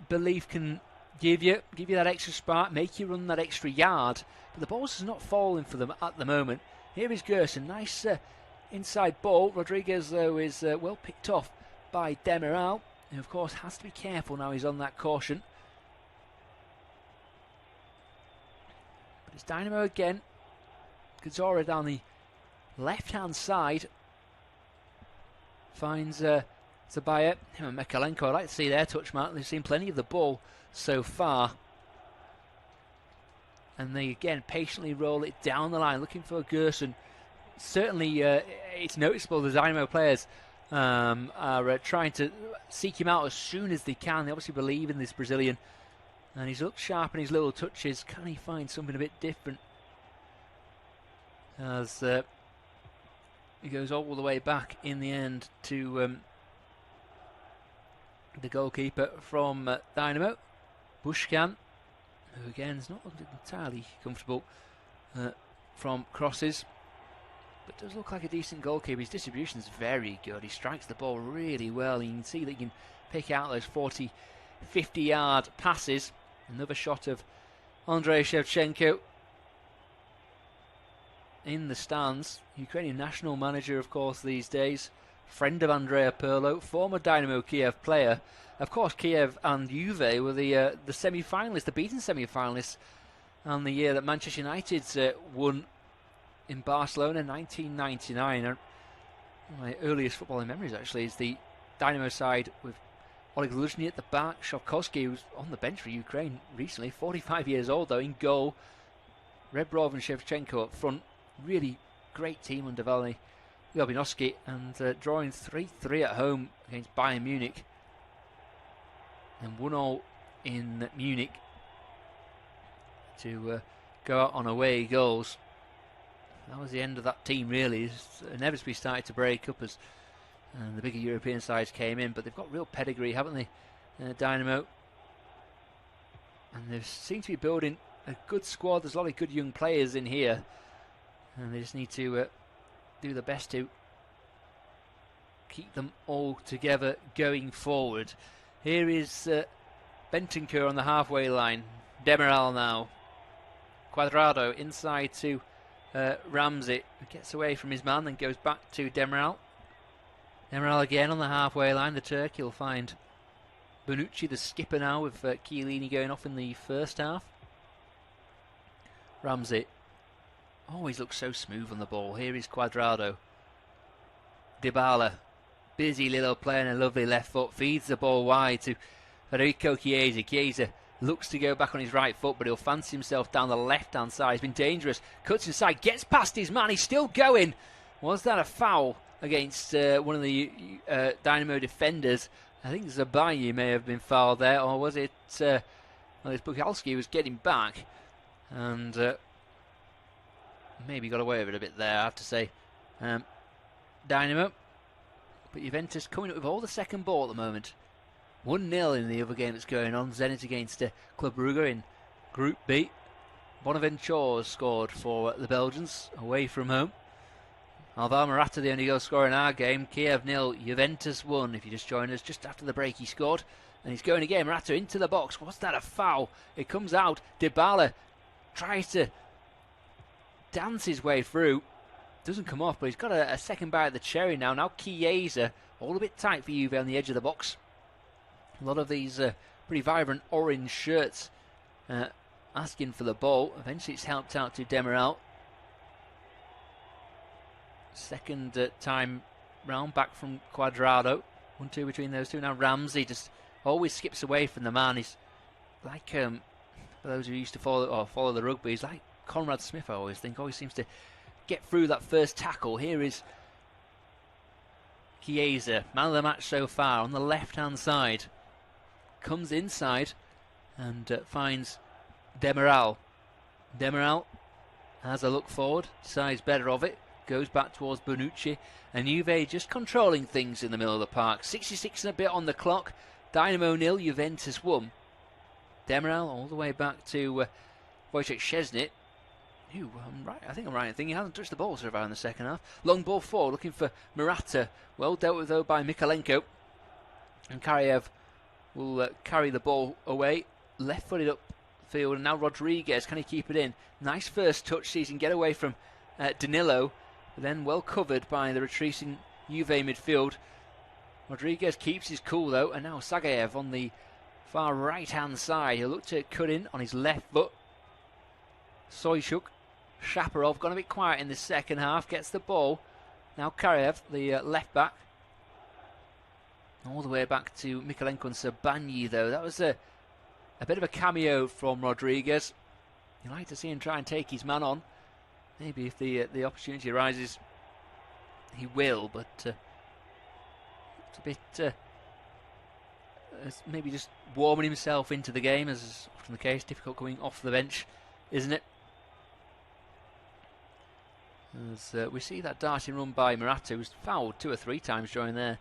A: belief can give you that extra spark, make you run that extra yard. But the ball's just not falling for them at the moment. Here is Gerson, nice inside ball. Rodriguez, though, is well picked off by Demiral, who of course has to be careful now he's on that caution. But it's Dynamo again. Gazora down the left-hand side. Finds Zabaya. Him and Mikalenko, I'd like to see their touch mark. They've seen plenty of the ball so far. And they again patiently roll it down the line, looking for Gerson. Certainly it's noticeable the Dynamo players are trying to seek him out as soon as they can. They obviously believe in this Brazilian. And he's looked sharp in his little touches. Can he find something a bit different? As he goes all the way back in the end to the goalkeeper from Dynamo, Bushkan, who again is not entirely comfortable from crosses, but does look like a decent goalkeeper. His distribution is very good. He strikes the ball really well, and you can see that he can pick out those 40, 50-yard passes. Another shot of Andrei Shevchenko in the stands. Ukrainian national manager, of course, these days. Friend of Andrea Pirlo, former Dynamo Kiev player. Of course, Kiev and Juve were the semi-finalists, the beaten semi-finalists, on the year that Manchester United won in Barcelona in 1999. One of my earliest footballing memories, actually, is the Dynamo side with Oleg Luzhny at the back. Shovkovsky, who's on the bench for Ukraine recently, 45 years old, though, in goal. Rebrov and Shevchenko up front. Really great team under Valery Yabinovsky, and drawing 3-3 at home against Bayern Munich and 1-0 in Munich to go out on away goals. That was the end of that team, really. It's inevitably started to break up as the bigger European sides came in, but they've got real pedigree, haven't they, Dynamo? And they seem to be building a good squad. There's a lot of good young players in here, and they just need to do the best to keep them all together going forward. Here is Bentancur on the halfway line. Demiral now. Cuadrado inside to Ramsey, who gets away from his man, then goes back to Demiral. Demiral again on the halfway line. The Turk, he'll find Bonucci, the skipper now, with Chiellini going off in the first half. Ramsey always looks so smooth on the ball. Here is Cuadrado. Dybala, busy little player and a lovely left foot, feeds the ball wide to Federico Chiesa. Chiesa looks to go back on his right foot, but he'll fancy himself down the left-hand side. He's been dangerous. Cuts inside, gets past his man. He's still going. Was that a foul against one of the Dynamo defenders? I think Zabayi may have been fouled there, or was it? Well, it's Bukalski was getting back, and maybe got away with it a bit there, I have to say. Dynamo, but Juventus coming up with all the second ball at the moment. 1-0 in the other game that's going on. Zenit against Club Brugge in Group B. Bonaventure scored for the Belgians away from home. Alvaro Morata, the only goal scorer in our game. Kiev 0, Juventus 1. If you just joined us, just after the break he scored. And he's going again. Morata into the box. Was that a foul? It comes out. Dybala tries to dance his way through. Doesn't come off, but he's got a second bite at the cherry now. Now Chiesa, all a bit tight for Juve on the edge of the box. A lot of these pretty vibrant orange shirts asking for the ball. Eventually it's helped out to Demiral. Second time round back from Cuadrado. 1-2 between those two. Now Ramsey just always skips away from the man. He's like, for those who used to follow the rugby, he's like Conrad Smith, I always think. Always seems to get through that first tackle. Here is Chiesa, man of the match so far, on the left-hand side. Comes inside and finds Demiral. Demiral has a look forward, decides better of it, goes back towards Bonucci, and Juve just controlling things in the middle of the park. 66 and a bit on the clock. Dynamo 0, Juventus 1. Demiral all the way back to Wojciech Szczesny. right. I think I'm right in thinking he hasn't touched the ball so far in the second half. Long ball forward, looking for Murata. Well dealt with though by Mikalenko. And Kiev will carry the ball away, left-footed upfield, and now Rodriguez, can he keep it in? Nice first touch, sees him get away from Danilo, but then well covered by the retreating Juve midfield. Rodriguez keeps his cool though, and now Sagayev on the far right-hand side. He'll look to cut in on his left foot. Soychuk, Shaparov, gone a bit quiet in the second half, gets the ball. Now Kiev, the left-back. All the way back to Mikalenko and Sabanyi though. That was a bit of a cameo from Rodriguez. You like to see him try and take his man on. Maybe if the opportunity arises, he will, but it's a bit maybe just warming himself into the game, as is often the case. Difficult coming off the bench, isn't it? As we see that darting run by Murata, who was fouled 2 or 3 times during the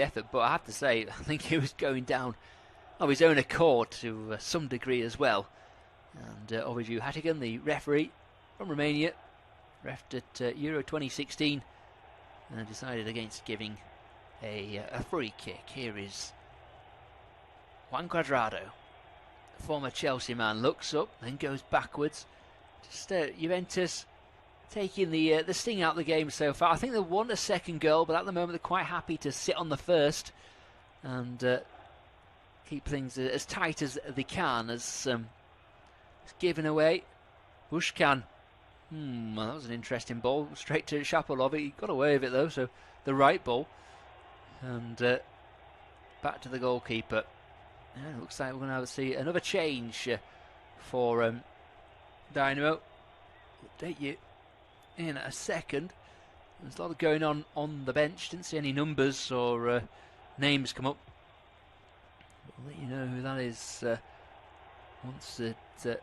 A: effort, but I have to say, I think he was going down of his own accord to some degree as well. And Ovidiu Hatigan, the referee from Romania, refed at Euro 2016, decided against giving a free kick. Here is Juan Cuadrado, former Chelsea man, looks up, then goes backwards. Just Juventus taking the sting out of the game so far. I think they want a second goal, but at the moment they're quite happy to sit on the first and keep things as tight as they can. As it's given away, Bushkan. Well, that was an interesting ball, straight to Shapovalov. He got away with it though, so the right ball, and back to the goalkeeper. Yeah, it looks like we're going to have to see another change for Dynamo. Update you in a second. There's a lot going on the bench. Didn't see any numbers or names come up. I'll let you know who that is once it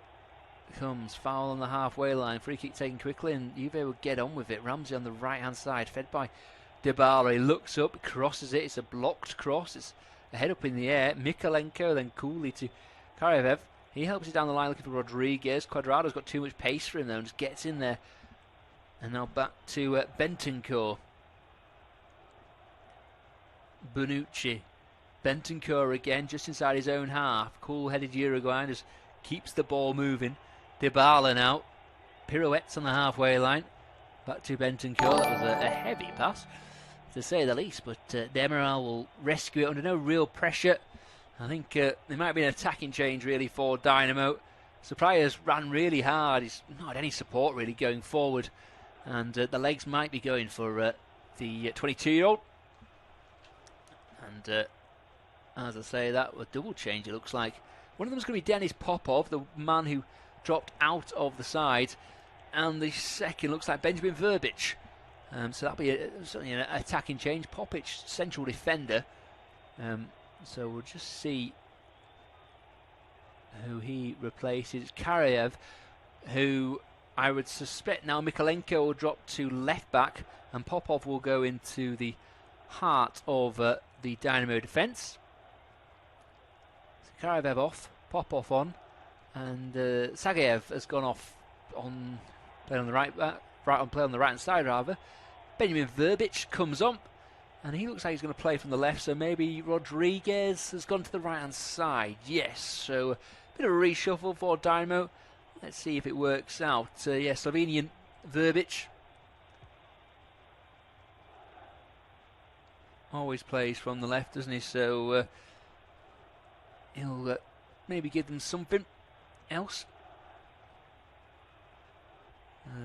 A: comes. Foul on the halfway line. Free kick taken quickly, and Juve will get on with it. Ramsey on the right hand side, fed by Dybala. He looks up, crosses it. It's a blocked cross. It's a head up in the air. Mikalenko then coolly to Kiev. He helps it down the line looking for Rodriguez. Cuadrado's got too much pace for him though, and just gets in there. And now back to Bentancur. Bonucci. Bentancur again, just inside his own half. Cool-headed Uruguayan just keeps the ball moving. Dybala now. Pirouettes on the halfway line. Back to Bentancur. That was a heavy pass, to say the least. But Demiral will rescue it under no real pressure. I think there might be an attacking change really for Dynamo. Suppliers ran really hard. He's not had any support really going forward. And the legs might be going for the 22-year-old. And as I say, that was a double change, it looks like. One of them is going to be Denis Popov, the man who dropped out of the side. And the second looks like Benjamin Verbic. So that'll be certainly an attacking change. Popic, central defender. So we'll just see who he replaces. Kiev, who I would suspect now Mikalenko will drop to left back, and Popov will go into the heart of the Dynamo defence. So Kiev off, Popov on, and Sagayev has gone off on play on the right hand side rather. Benjamin Verbic comes on, and he looks like he's going to play from the left, so maybe Rodriguez has gone to the right hand side. Yes, so a bit of a reshuffle for Dynamo. Let's see if it works out. Yeah, Slovenian Verbic always plays from the left, doesn't he? So he'll maybe give them something else.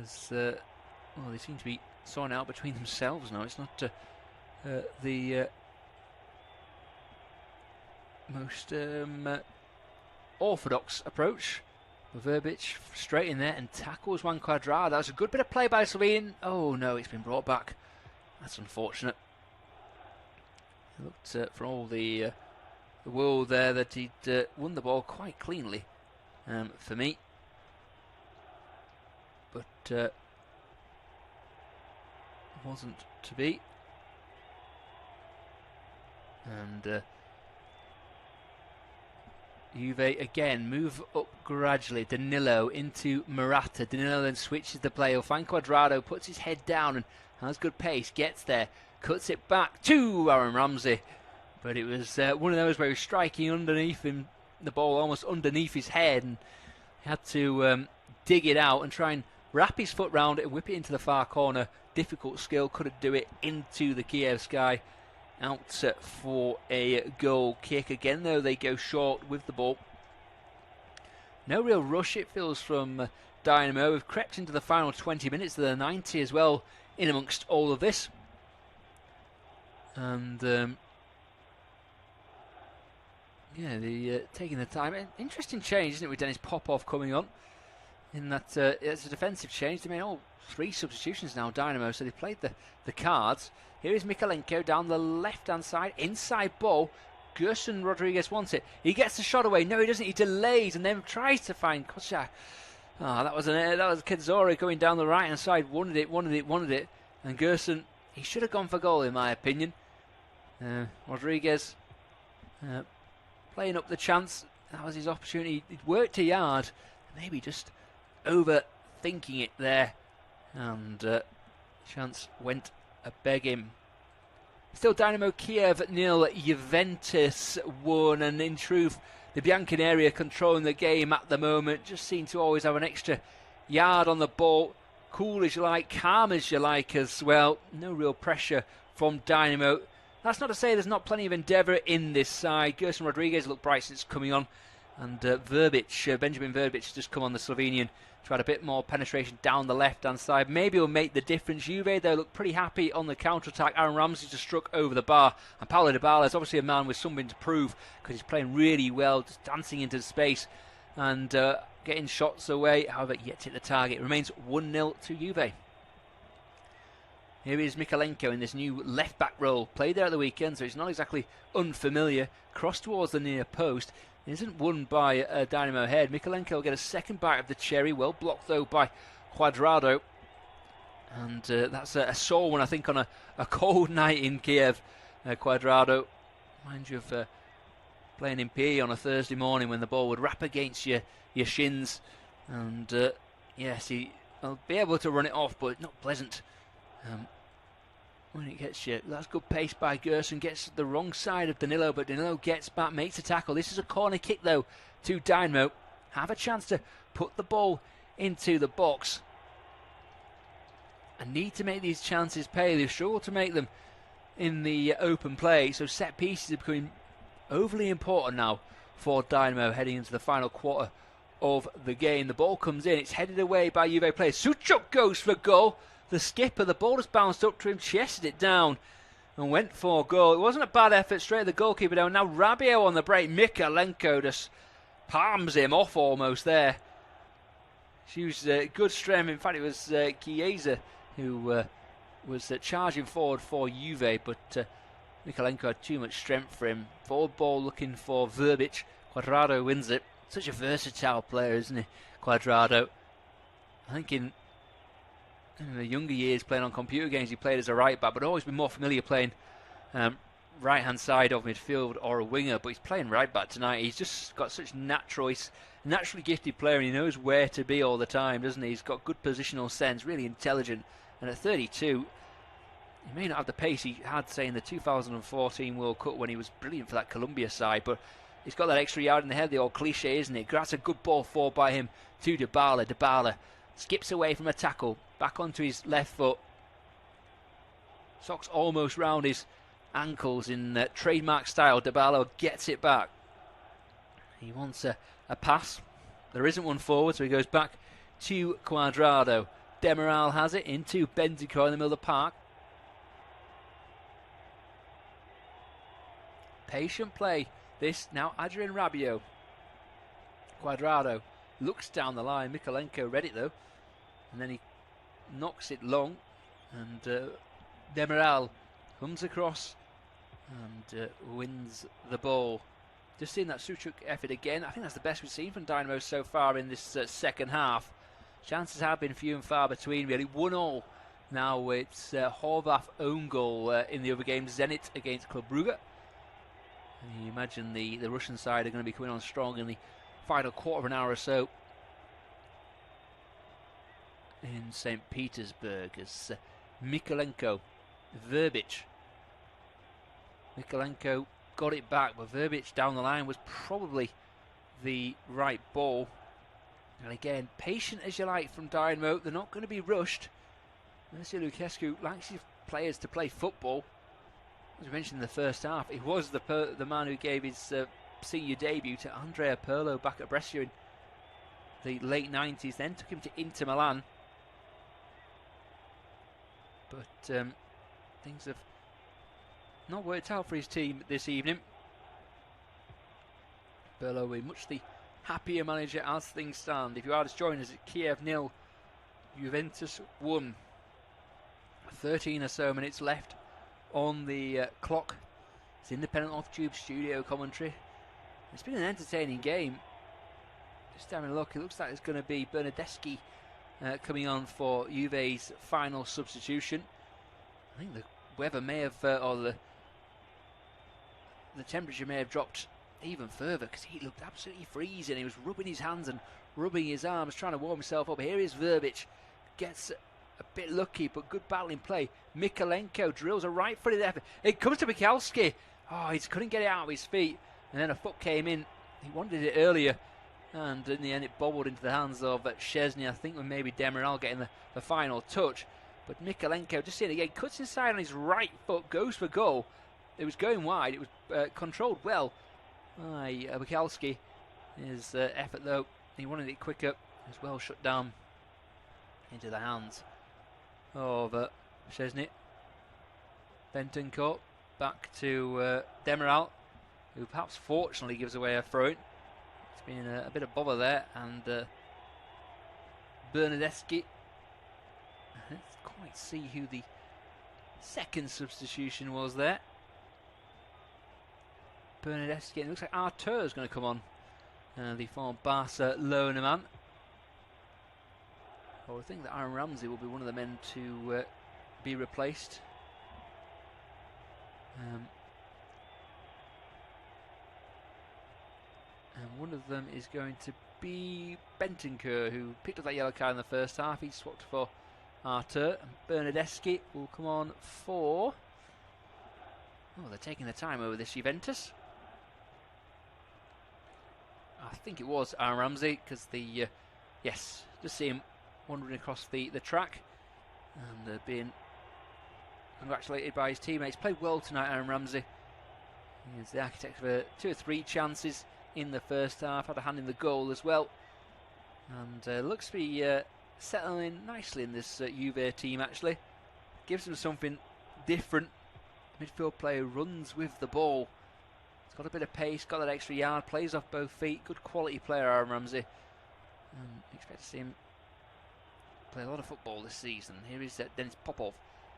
A: As well, they seem to be sorting out between themselves now. It's not the most orthodox approach. Verbic straight in there and tackles Juan Cuadrado. That's a good bit of play by Slovene. Oh no, it's been brought back. That's unfortunate. It looked for all the world there that he'd won the ball quite cleanly for me. But wasn't to be. And Juve again move up gradually. Danilo into Morata. Danilo then switches the play. He'll find Cuadrado, puts his head down and has good pace. Gets there, cuts it back to Aaron Ramsey. But it was one of those where he was striking underneath him, the ball almost underneath his head, and he had to dig it out and try and wrap his foot round it and whip it into the far corner. Difficult skill, couldn't do it into the Kiev sky. Out for a goal kick. Again, though, they go short with the ball. No real rush, it feels, from Dynamo. We've crept into the final 20 minutes of the 90 as well, in amongst all of this. And, yeah, taking the time. Interesting change, isn't it, with Dennis Popov coming on? In that it's a defensive change. They made all 3 substitutions now, Dynamo, so they played the cards. Here is Mikalenko down the left-hand side, inside ball. Gerson Rodriguez wants it. He gets the shot away. No, he doesn't. He delays and then tries to find Kochak. That was Kedzora going down the right-hand side. Wanted it. And Gerson, he should have gone for goal, in my opinion. Rodriguez playing up the chance. That was his opportunity. It worked a yard. Maybe just overthinking it there. And chance went a begging. Still Dynamo Kiev 0, Juventus 1, and in truth the Bianconeri controlling the game at the moment. Just seem to always have an extra yard on the ball. Cool as you like, calm as you like as well. No real pressure from Dynamo. That's not to say there's not plenty of endeavour in this side. Gerson Rodriguez looked bright since coming on. And Benjamin Verbic has just come on, the Slovenian. Tried a bit more penetration down the left-hand side. Maybe he'll make the difference. Juve, though, look pretty happy on the counter-attack. Aaron Ramsey just struck over the bar. And Paulo Dybala is obviously a man with something to prove, because he's playing really well, just dancing into space and getting shots away. However, yet to hit the target. It remains 1-0 to Juve. Here is Mikalenko in this new left-back role. Played there at the weekend, so it's not exactly unfamiliar. Cross towards the near post. It isn't won by Dynamo head. Mikalenko will get a second bite of the cherry. Well blocked, though, by Cuadrado. And that's a sore one, I think, on a cold night in Kiev. Cuadrado, mind you, of playing in PE on a Thursday morning when the ball would rap against your shins. And, yes, he'll be able to run it off, but not pleasant. When it gets you, that's good pace by Gerson, gets the wrong side of Danilo, but Danilo gets back, makes a tackle. This is a corner kick, though, to Dynamo. Have a chance to put the ball into the box. And need to make these chances pay. They struggle to make them in the open play, so set pieces are becoming overly important now for Dynamo heading into the final quarter of the game. The ball comes in, it's headed away by Juve players. Suchuk goes for goal. The skipper, the ball just bounced up to him, chested it down and went for goal. It wasn't a bad effort, straight at the goalkeeper down. Now Rabiot on the break. Mikalenko just palms him off almost there. She was good strength. In fact, it was Chiesa who was charging forward for Juve, but Mikalenko had too much strength for him. Forward ball looking for Verbic. Cuadrado wins it. Such a versatile player, isn't he, Cuadrado? I think in the younger years, playing on computer games, he played as a right back, but always been more familiar playing right hand side of midfield or a winger. But he's playing right back tonight. He's just got such he's a naturally gifted player, and he knows where to be all the time, doesn't he? He's got good positional sense, really intelligent, and at 32, he may not have the pace he had, say, in the 2014 World Cup when he was brilliant for that Colombia side, but he's got that extra yard in the head, the old cliche, isn't it? That's a good ball forward by him to Dybala. Dybala skips away from a tackle, back onto his left foot. Socks almost round his ankles in trademark style. Dybala gets it back. He wants a pass. There isn't one forward, so he goes back to Cuadrado. Demiral has it into Benziko in the middle of the park. Patient play. This now Adrian Rabiot. Cuadrado looks down the line. Mikalenko read it though, and then he knocks it long, and Demiral comes across and wins the ball. Just seeing that Suchuk effort again. I think that's the best we've seen from Dynamo so far in this second half. Chances have been few and far between, really. 1-1 now. It's Horvath own goal in the other game, Zenit against Club Brugge. And you imagine the Russian side are going to be coming on strong in the final quarter of an hour or so in St. Petersburg as Mykolenko, Verbic. Mykolenko got it back, but Verbic down the line was probably the right ball. And again, patient as you like from Dynamo. They're not going to be rushed. Mircea Lucescu likes his players to play football. As we mentioned in the first half, he was the man who gave his senior debut to Andrea Pirlo back at Brescia in the late 90s, then took him to Inter Milan. But things have not worked out for his team this evening. Pirlo will be much the happier manager as things stand. If you are just joining us, at Kiev 0, Juventus 1. 13 or so minutes left on the clock. It's independent off-tube studio commentary. It's been an entertaining game. Just having a look, it looks like it's going to be Bernardeschi coming on for Juve's final substitution. I think the weather may have, or the temperature may have dropped even further, because he looked absolutely freezing. He was rubbing his hands and rubbing his arms, trying to warm himself up. Here is Verbic, gets a bit lucky, but good battling play. Mykolenko drills a right-footed effort. It comes to Michalski. Oh, he couldn't get it out of his feet, and then a foot came in. He wanted it earlier, and in the end it bobbled into the hands of Szczesny. I think with maybe Demiral getting the final touch. But Mykolenko, just seeing it again, cuts inside on his right foot, goes for goal. It was going wide. It was controlled well by Michalski. His effort, though, he wanted it quicker. It was well shut down into the hands of Szczesny. Bentancur back to Demiral, who perhaps fortunately gives away a throw-in. It's been a bit of bother there, and Bernardeschi. Let's quite see who the second substitution was there. Bernardeschi. It looks like Artur is going to come on, the former Barca loaner man. I would think that Aaron Ramsey will be one of the men to be replaced. And one of them is going to be Bentancur, who picked up that yellow card in the first half. He swapped for Artur. And Bernardeschi will come on for... Oh, they're taking their time over this Juventus. I think it was Aaron Ramsey, because the... yes, just see him wandering across the track and being congratulated by his teammates. Played well tonight, Aaron Ramsey. He is the architect of 2 or 3 chances in the first half. Had a hand in the goal as well. And looks to be settling nicely in this Juve team, actually. Gives them something different. Midfield player runs with the ball. He's got a bit of pace, got that extra yard, plays off both feet. Good quality player, Aaron Ramsey. Expect to see him play a lot of football this season. Here is Denis Popov,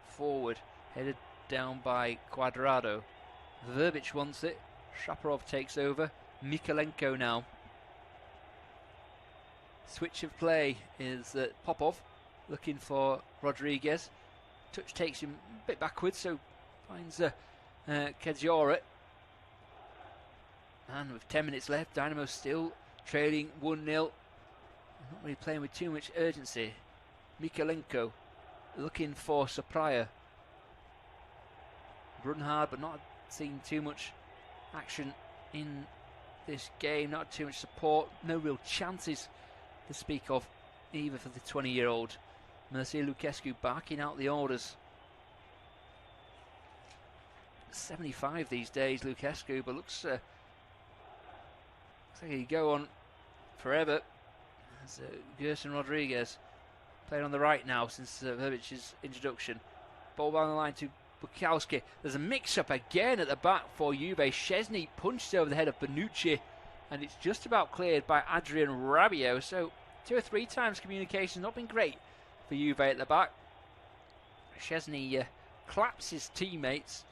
A: forward, headed down by Cuadrado. Verbic wants it. Shaparov takes over. Mykolenko now. Switch of play is Popov looking for Rodriguez. Touch takes him a bit backwards, so finds Kedzioret. And with 10 minutes left, Dynamo still trailing 1-0. Not really playing with too much urgency. Mykolenko looking for Sapraya. Run hard, but not seeing too much action in this game. Not too much support. No real chances to speak of, either for the 20-year-old. Mircea Lucescu barking out the orders. 75 these days, Lucescu, but looks like he'd go on forever. As Gerson Rodriguez playing on the right now since Verbic's introduction. Ball down the line to Bukowski. There's a mix-up again at the back for Juve. Szczesny punched over the head of Bonucci, and it's just about cleared by Adrian Rabiot. So 2 or 3 times communication not been great for Juve at the back. Szczesny claps his teammates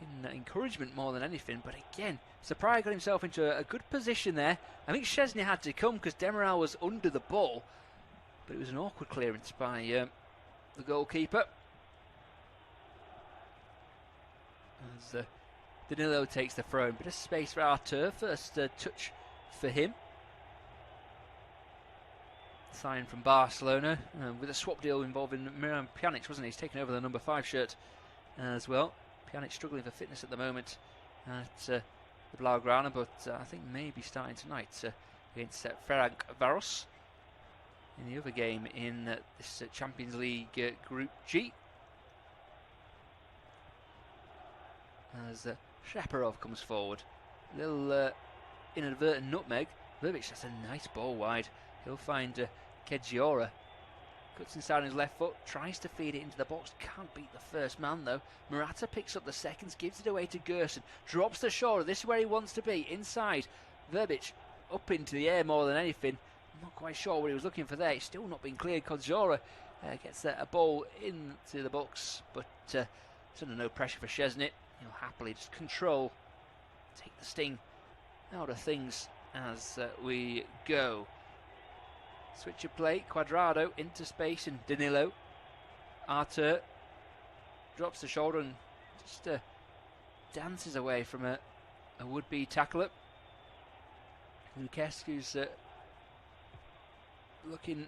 A: in encouragement more than anything, but again, Sapraya got himself into a good position there. I think Szczesny had to come because Demiral was under the ball, but it was an awkward clearance by the goalkeeper. As Danilo takes the throw, bit of space for Artur. First touch for him. signed from Barcelona, with a swap deal involving Miran Pjanic, wasn't he? He's taken over the number 5 shirt as well. Pjanic struggling for fitness at the moment at the Blaugrana, but I think maybe starting tonight against Ferencváros in the other game in this Champions League Group G. As Shaparov comes forward, little inadvertent nutmeg. Verbic has a nice ball wide. He'll find Kedziora. Cuts inside on his left foot, tries to feed it into the box, can't beat the first man though. Morata picks up the seconds, gives it away to Gerson, drops the shoulder. This is where he wants to be, inside. Verbic up into the air more than anything. I'm not quite sure what he was looking for there. It's still not been cleared. Kedziora gets a ball into the box, but it's under no pressure for Szczesny. He'll happily just control, take the sting out of things as we go. Switch of play, Cuadrado into space and Danilo. Artur drops the shoulder and just dances away from a would-be tackler. Lukescu's looking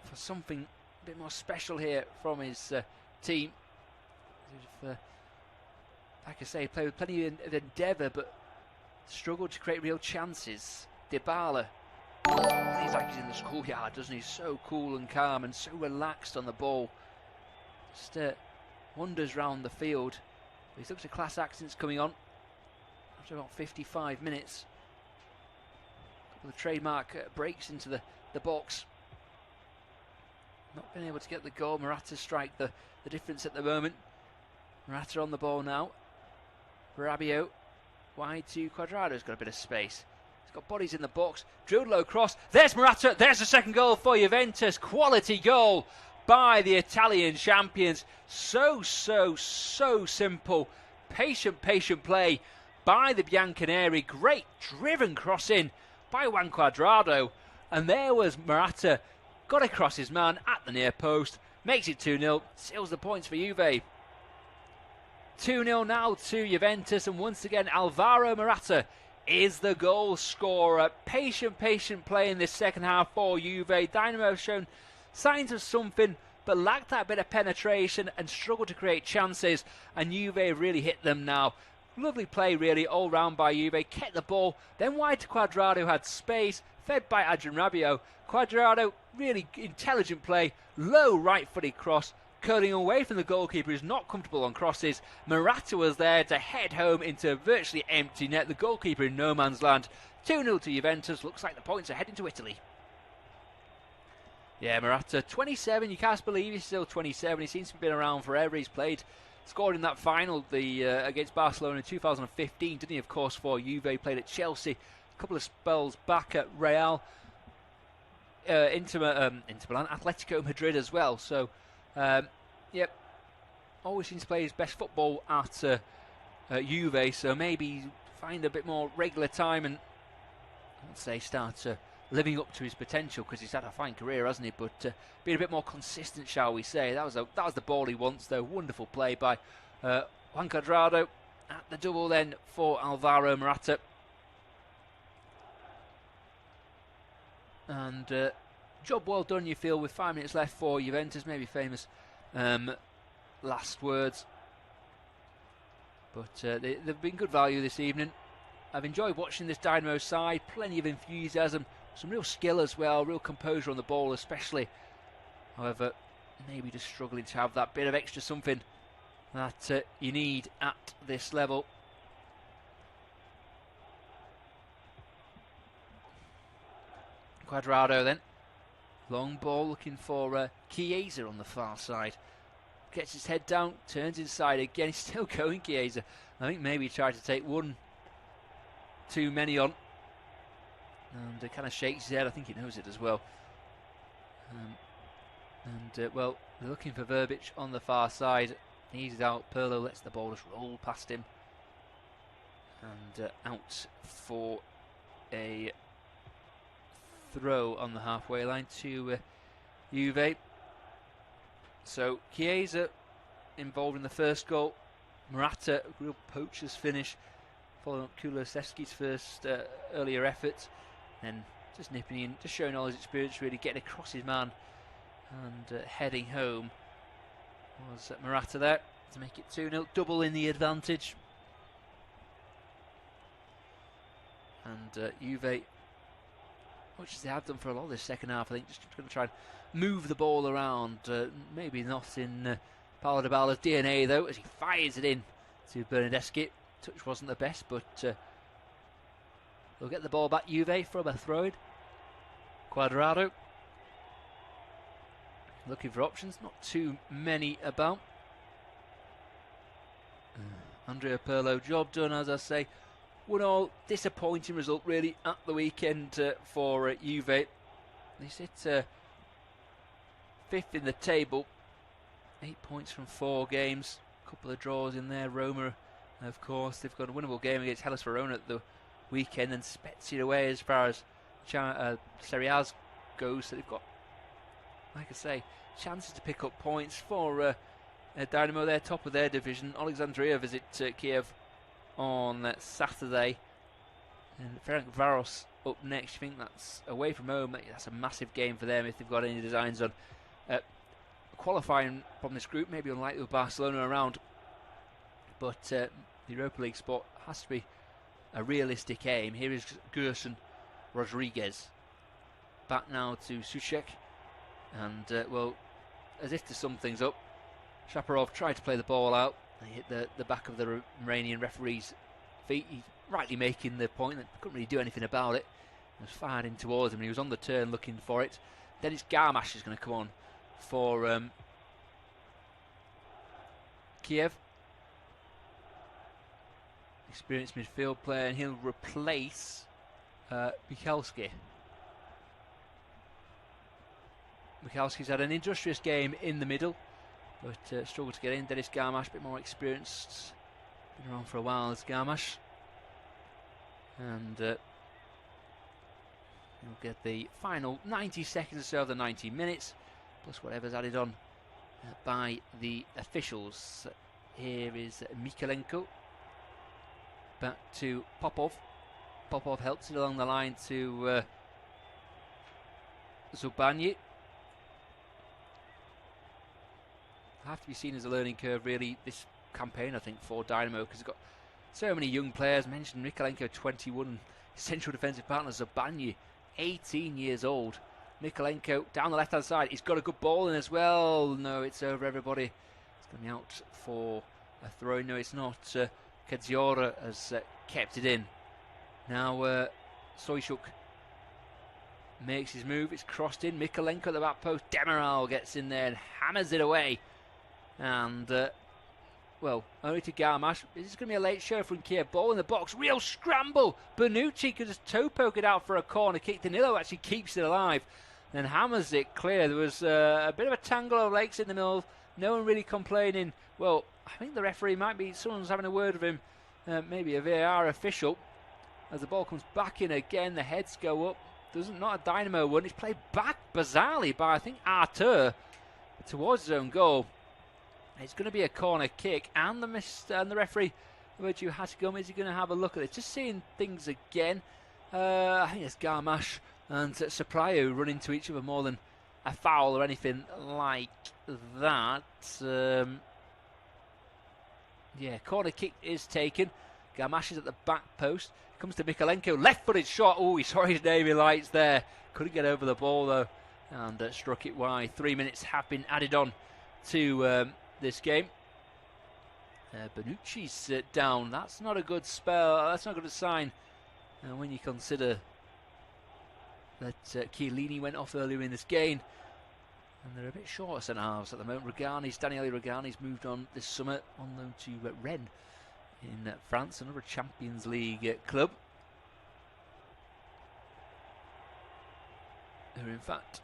A: for something a bit more special here from his team. Like I say, played with plenty of endeavour, but struggled to create real chances. Dybala plays like he's in the schoolyard, doesn't he? So cool and calm and so relaxed on the ball. Just wanders round the field. He's looked at class accents coming on after about 55 minutes. A couple of trademark breaks into the box. Not been able to get the goal. Morata strike the difference at the moment. Morata on the ball now. Rabiot wide to Cuadrado's got a bit of space. He's got bodies in the box. Drilled low cross. There's Morata. There's the second goal for Juventus. Quality goal by the Italian champions. So simple. Patient play by the Bianconeri. Great driven cross in by Juan Cuadrado. And there was Morata. Got across his man at the near post. Makes it 2-0. Seals the points for Juve. 2-0 now to Juventus, and once again Alvaro Morata is the goal scorer. Patient play in this second half for Juve. Dynamo have shown signs of something, but lacked that bit of penetration and struggled to create chances, and Juve really hit them now. Lovely play really all round by Juve. Kept the ball, then wide to Cuadrado, who had space, fed by Adrian Rabiot. Cuadrado, really intelligent play, low right-footed cross, curling away from the goalkeeper, who's not comfortable on crosses. Morata was there to head home into a virtually empty net. The goalkeeper in no man's land. 2-0 to Juventus. Looks like the points are heading to Italy. Yeah, Morata, 27. You can't believe he's still 27. He seems to have been around forever. He's scored in that final against Barcelona in 2015, didn't he, of course, for Juve. Played at Chelsea, a couple of spells back at Real, Inter Milan, Atletico Madrid as well. So yep, always seems to play his best football at Juve, so maybe find a bit more regular time and I'd say start living up to his potential, because he's had a fine career, hasn't he? But being a bit more consistent, shall we say. That was the ball he wants, though. Wonderful play by Juan Cuadrado at the double then for Alvaro Morata. And job well done, you feel, with 5 minutes left for Juventus. Maybe famous last words. But they've been good value this evening. I've enjoyed watching this Dynamo side. Plenty of enthusiasm, some real skill as well, real composure on the ball especially. However, maybe just struggling to have that bit of extra something that you need at this level. Cuadrado then. Long ball looking for Chiesa on the far side. Gets his head down, turns inside again. He's still going, Chiesa. I think maybe he tried to take one too many on. And kind of shakes his head. I think he knows it as well. Well, they're looking for Verbic on the far side. He's out. Pirlo lets the ball just roll past him. And out for a throw on the halfway line to Juve. So Chiesa involved in the first goal. Morata, real poacher's finish, following up Kulusevski's first earlier effort. Then just nipping in, just showing all his experience, really getting across his man and heading home. Was Morata there to make it 2-0, double in the advantage. And Juve, which as they have done for a lot of this second half, I think just going to try and move the ball around. Maybe not in Paulo Dybala's DNA though, as he fires it in to Bernardeschi. Touch wasn't the best, but they'll get the ball back. Juve from a throw-in. Cuadrado looking for options, not too many about. Andrea Pirlo, job done, as I say. 1-1, disappointing result really at the weekend for Juve. They sit 5th in the table, 8 points from 4 games, a couple of draws in there. Roma, of course, they've got a winnable game against Hellas Verona at the weekend, and Spezia away as far as Serie A goes. So they've got, like I say, chances to pick up points for Dynamo. They're top of their division. Alexandria visit Kiev on Saturday, and Ferencváros up next. You think that's away from home? That's a massive game for them if they've got any designs on qualifying from this group. Maybe unlikely with Barcelona around, but the Europa League spot has to be a realistic aim. Here is Gerson Rodriguez back now to Suchek, and well, as if to sum things up, Shaparov tried to play the ball out. He hit the back of the Romanian referee's feet. He's rightly making the point that couldn't really do anything about it. It was fired in towards him, and he was on the turn looking for it. Dennis Garmash is going to come on for Kiev. Experienced midfield player, and he'll replace Michalski. Michalski's had an industrious game in the middle, but struggled to get in. Dennis Garmash, a bit more experienced, been around for a while as Garmash, and he'll get the final 90 seconds or so of the 90 minutes, plus whatever's added on by the officials. Here is Mikalenko, back to Popov. Popov helps it along the line to Zubani. Have to be seen as a learning curve really this campaign, I think, for Dynamo, because they've got so many young players. Mentioned Mikalenko, 21, central defensive partner Zubani, 18 years old. Mikalenko down the left hand side, he's got a good ball in as well. No, it's over everybody. It's going to be out for a throw. No, it's not. Kadziora has kept it in. Now Soychuk makes his move, it's crossed in. Mikalenko at the back post, Demiral gets in there and hammers it away. And well, only to Garmash. This is going to be a late show from Kiev. Ball in the box, real scramble. Bonucci could just toe poke it out for a corner kick. Danilo actually keeps it alive, then hammers it clear. There was a bit of a tangle of legs in the middle. No one really complaining. Well, I think the referee might be, someone's having a word with him, maybe a VAR official. As the ball comes back in again, the heads go up. Not a Dynamo one. It's played back bizarrely by, I think, Artur towards his own goal. It's going to be a corner kick, and the referee, Virtue Hatigum, is he going to have a look at it? Just seeing things again. I think it's Garmash and Sapraio run into each other more than a foul or anything like that. Yeah, corner kick is taken. Garmash is at the back post. Comes to Mikalenko, left-footed shot. Oh, he saw his navy lights there. Couldn't get over the ball though, and struck it wide. 3 minutes have been added on to this game. Bonucci's down. That's not a good spell. That's not a good sign when you consider that Chiellini went off earlier in this game, and they're a bit short of centre halves at the moment. Daniele Regani's moved on this summer on loan to Rennes in France, another Champions League club, who are in fact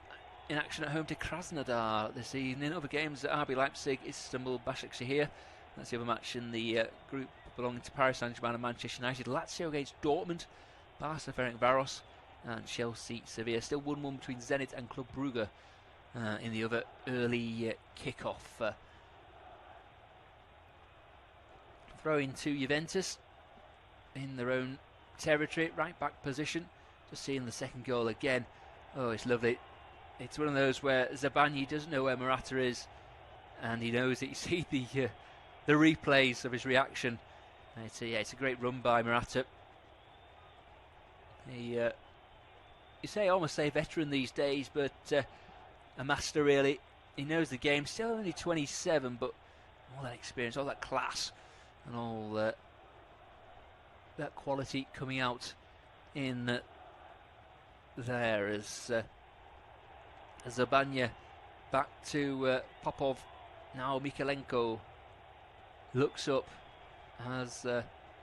A: in action at home to Krasnodar this evening. Other games at RB Leipzig, Istanbul, Başakşehir. That's the other match in the group belonging to Paris Saint-Germain and Manchester United. Lazio against Dortmund, Barca Ferencváros, and Chelsea Sevilla. Still 1-1 between Zenit and Club Brugge in the other early kick-off. Throw in to Juventus in their own territory, right back position. Just seeing the second goal again. Oh, it's lovely. It's one of those where Zabanyi doesn't know where Morata is, and he knows that you see the replays of his reaction. It's a great run by Morata. Almost say veteran these days, but a master really. He knows the game. Still only 27, but all that experience, all that class, and all that quality coming out in there as Zabanya back to Popov. Now Mikalenko looks up as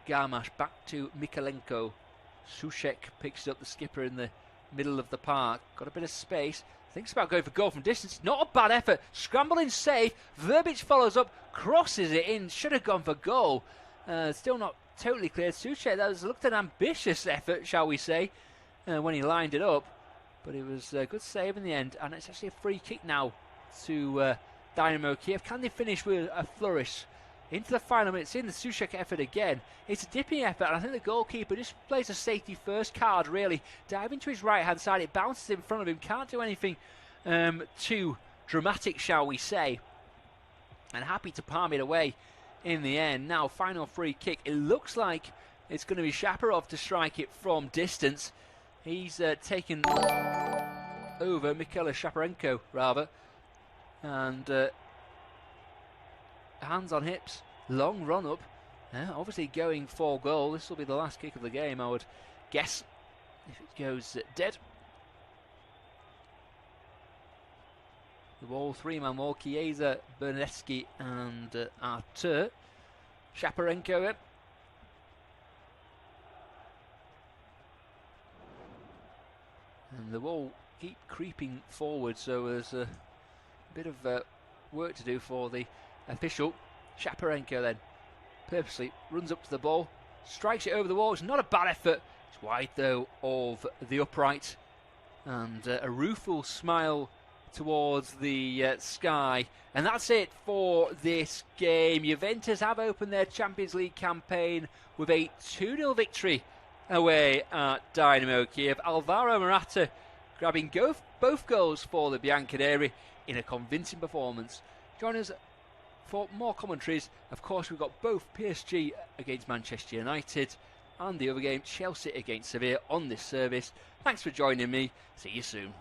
A: Garmash back to Mikalenko. Sushek picks up the skipper in the middle of the park. Got a bit of space. Thinks about going for goal from distance. Not a bad effort. Scrambling safe. Verbic follows up. Crosses it in. Should have gone for goal. Still not totally clear. Sushek, that looked an ambitious effort, shall we say, when he lined it up. But it was a good save in the end. And it's actually a free kick now to Dynamo Kyiv. Can they finish with a flourish? Into the final minutes, in the Sushek effort again. It's a dipping effort, and I think the goalkeeper just plays a safety first card, really. Diving to his right hand side, it bounces in front of him. Can't do anything too dramatic, shall we say. And happy to palm it away in the end. Now, final free kick. It looks like it's going to be Shaparov to strike it from distance. He's taken over Mikhail Shaparenko, rather. And hands on hips, long run up, obviously going for goal. This will be the last kick of the game, I would guess, if it goes dead. The wall, three-man wall, Chiesa, Bernetsky and Artur. Shaparenko. And the wall keep creeping forward, so there's a bit of work to do for the official. Shaparenko then purposely runs up to the ball, strikes it over the wall. It's not a bad effort. It's wide though of the upright, and a rueful smile towards the sky. And that's it for this game. Juventus have opened their Champions League campaign with a 2-0 victory away at Dynamo Kyiv. Alvaro Morata grabbing both goals for the Bianconeri in a convincing performance. Join us for more commentaries. Of course, we've got both PSG against Manchester United and the other game, Chelsea against Sevilla, on this service. Thanks for joining me. See you soon.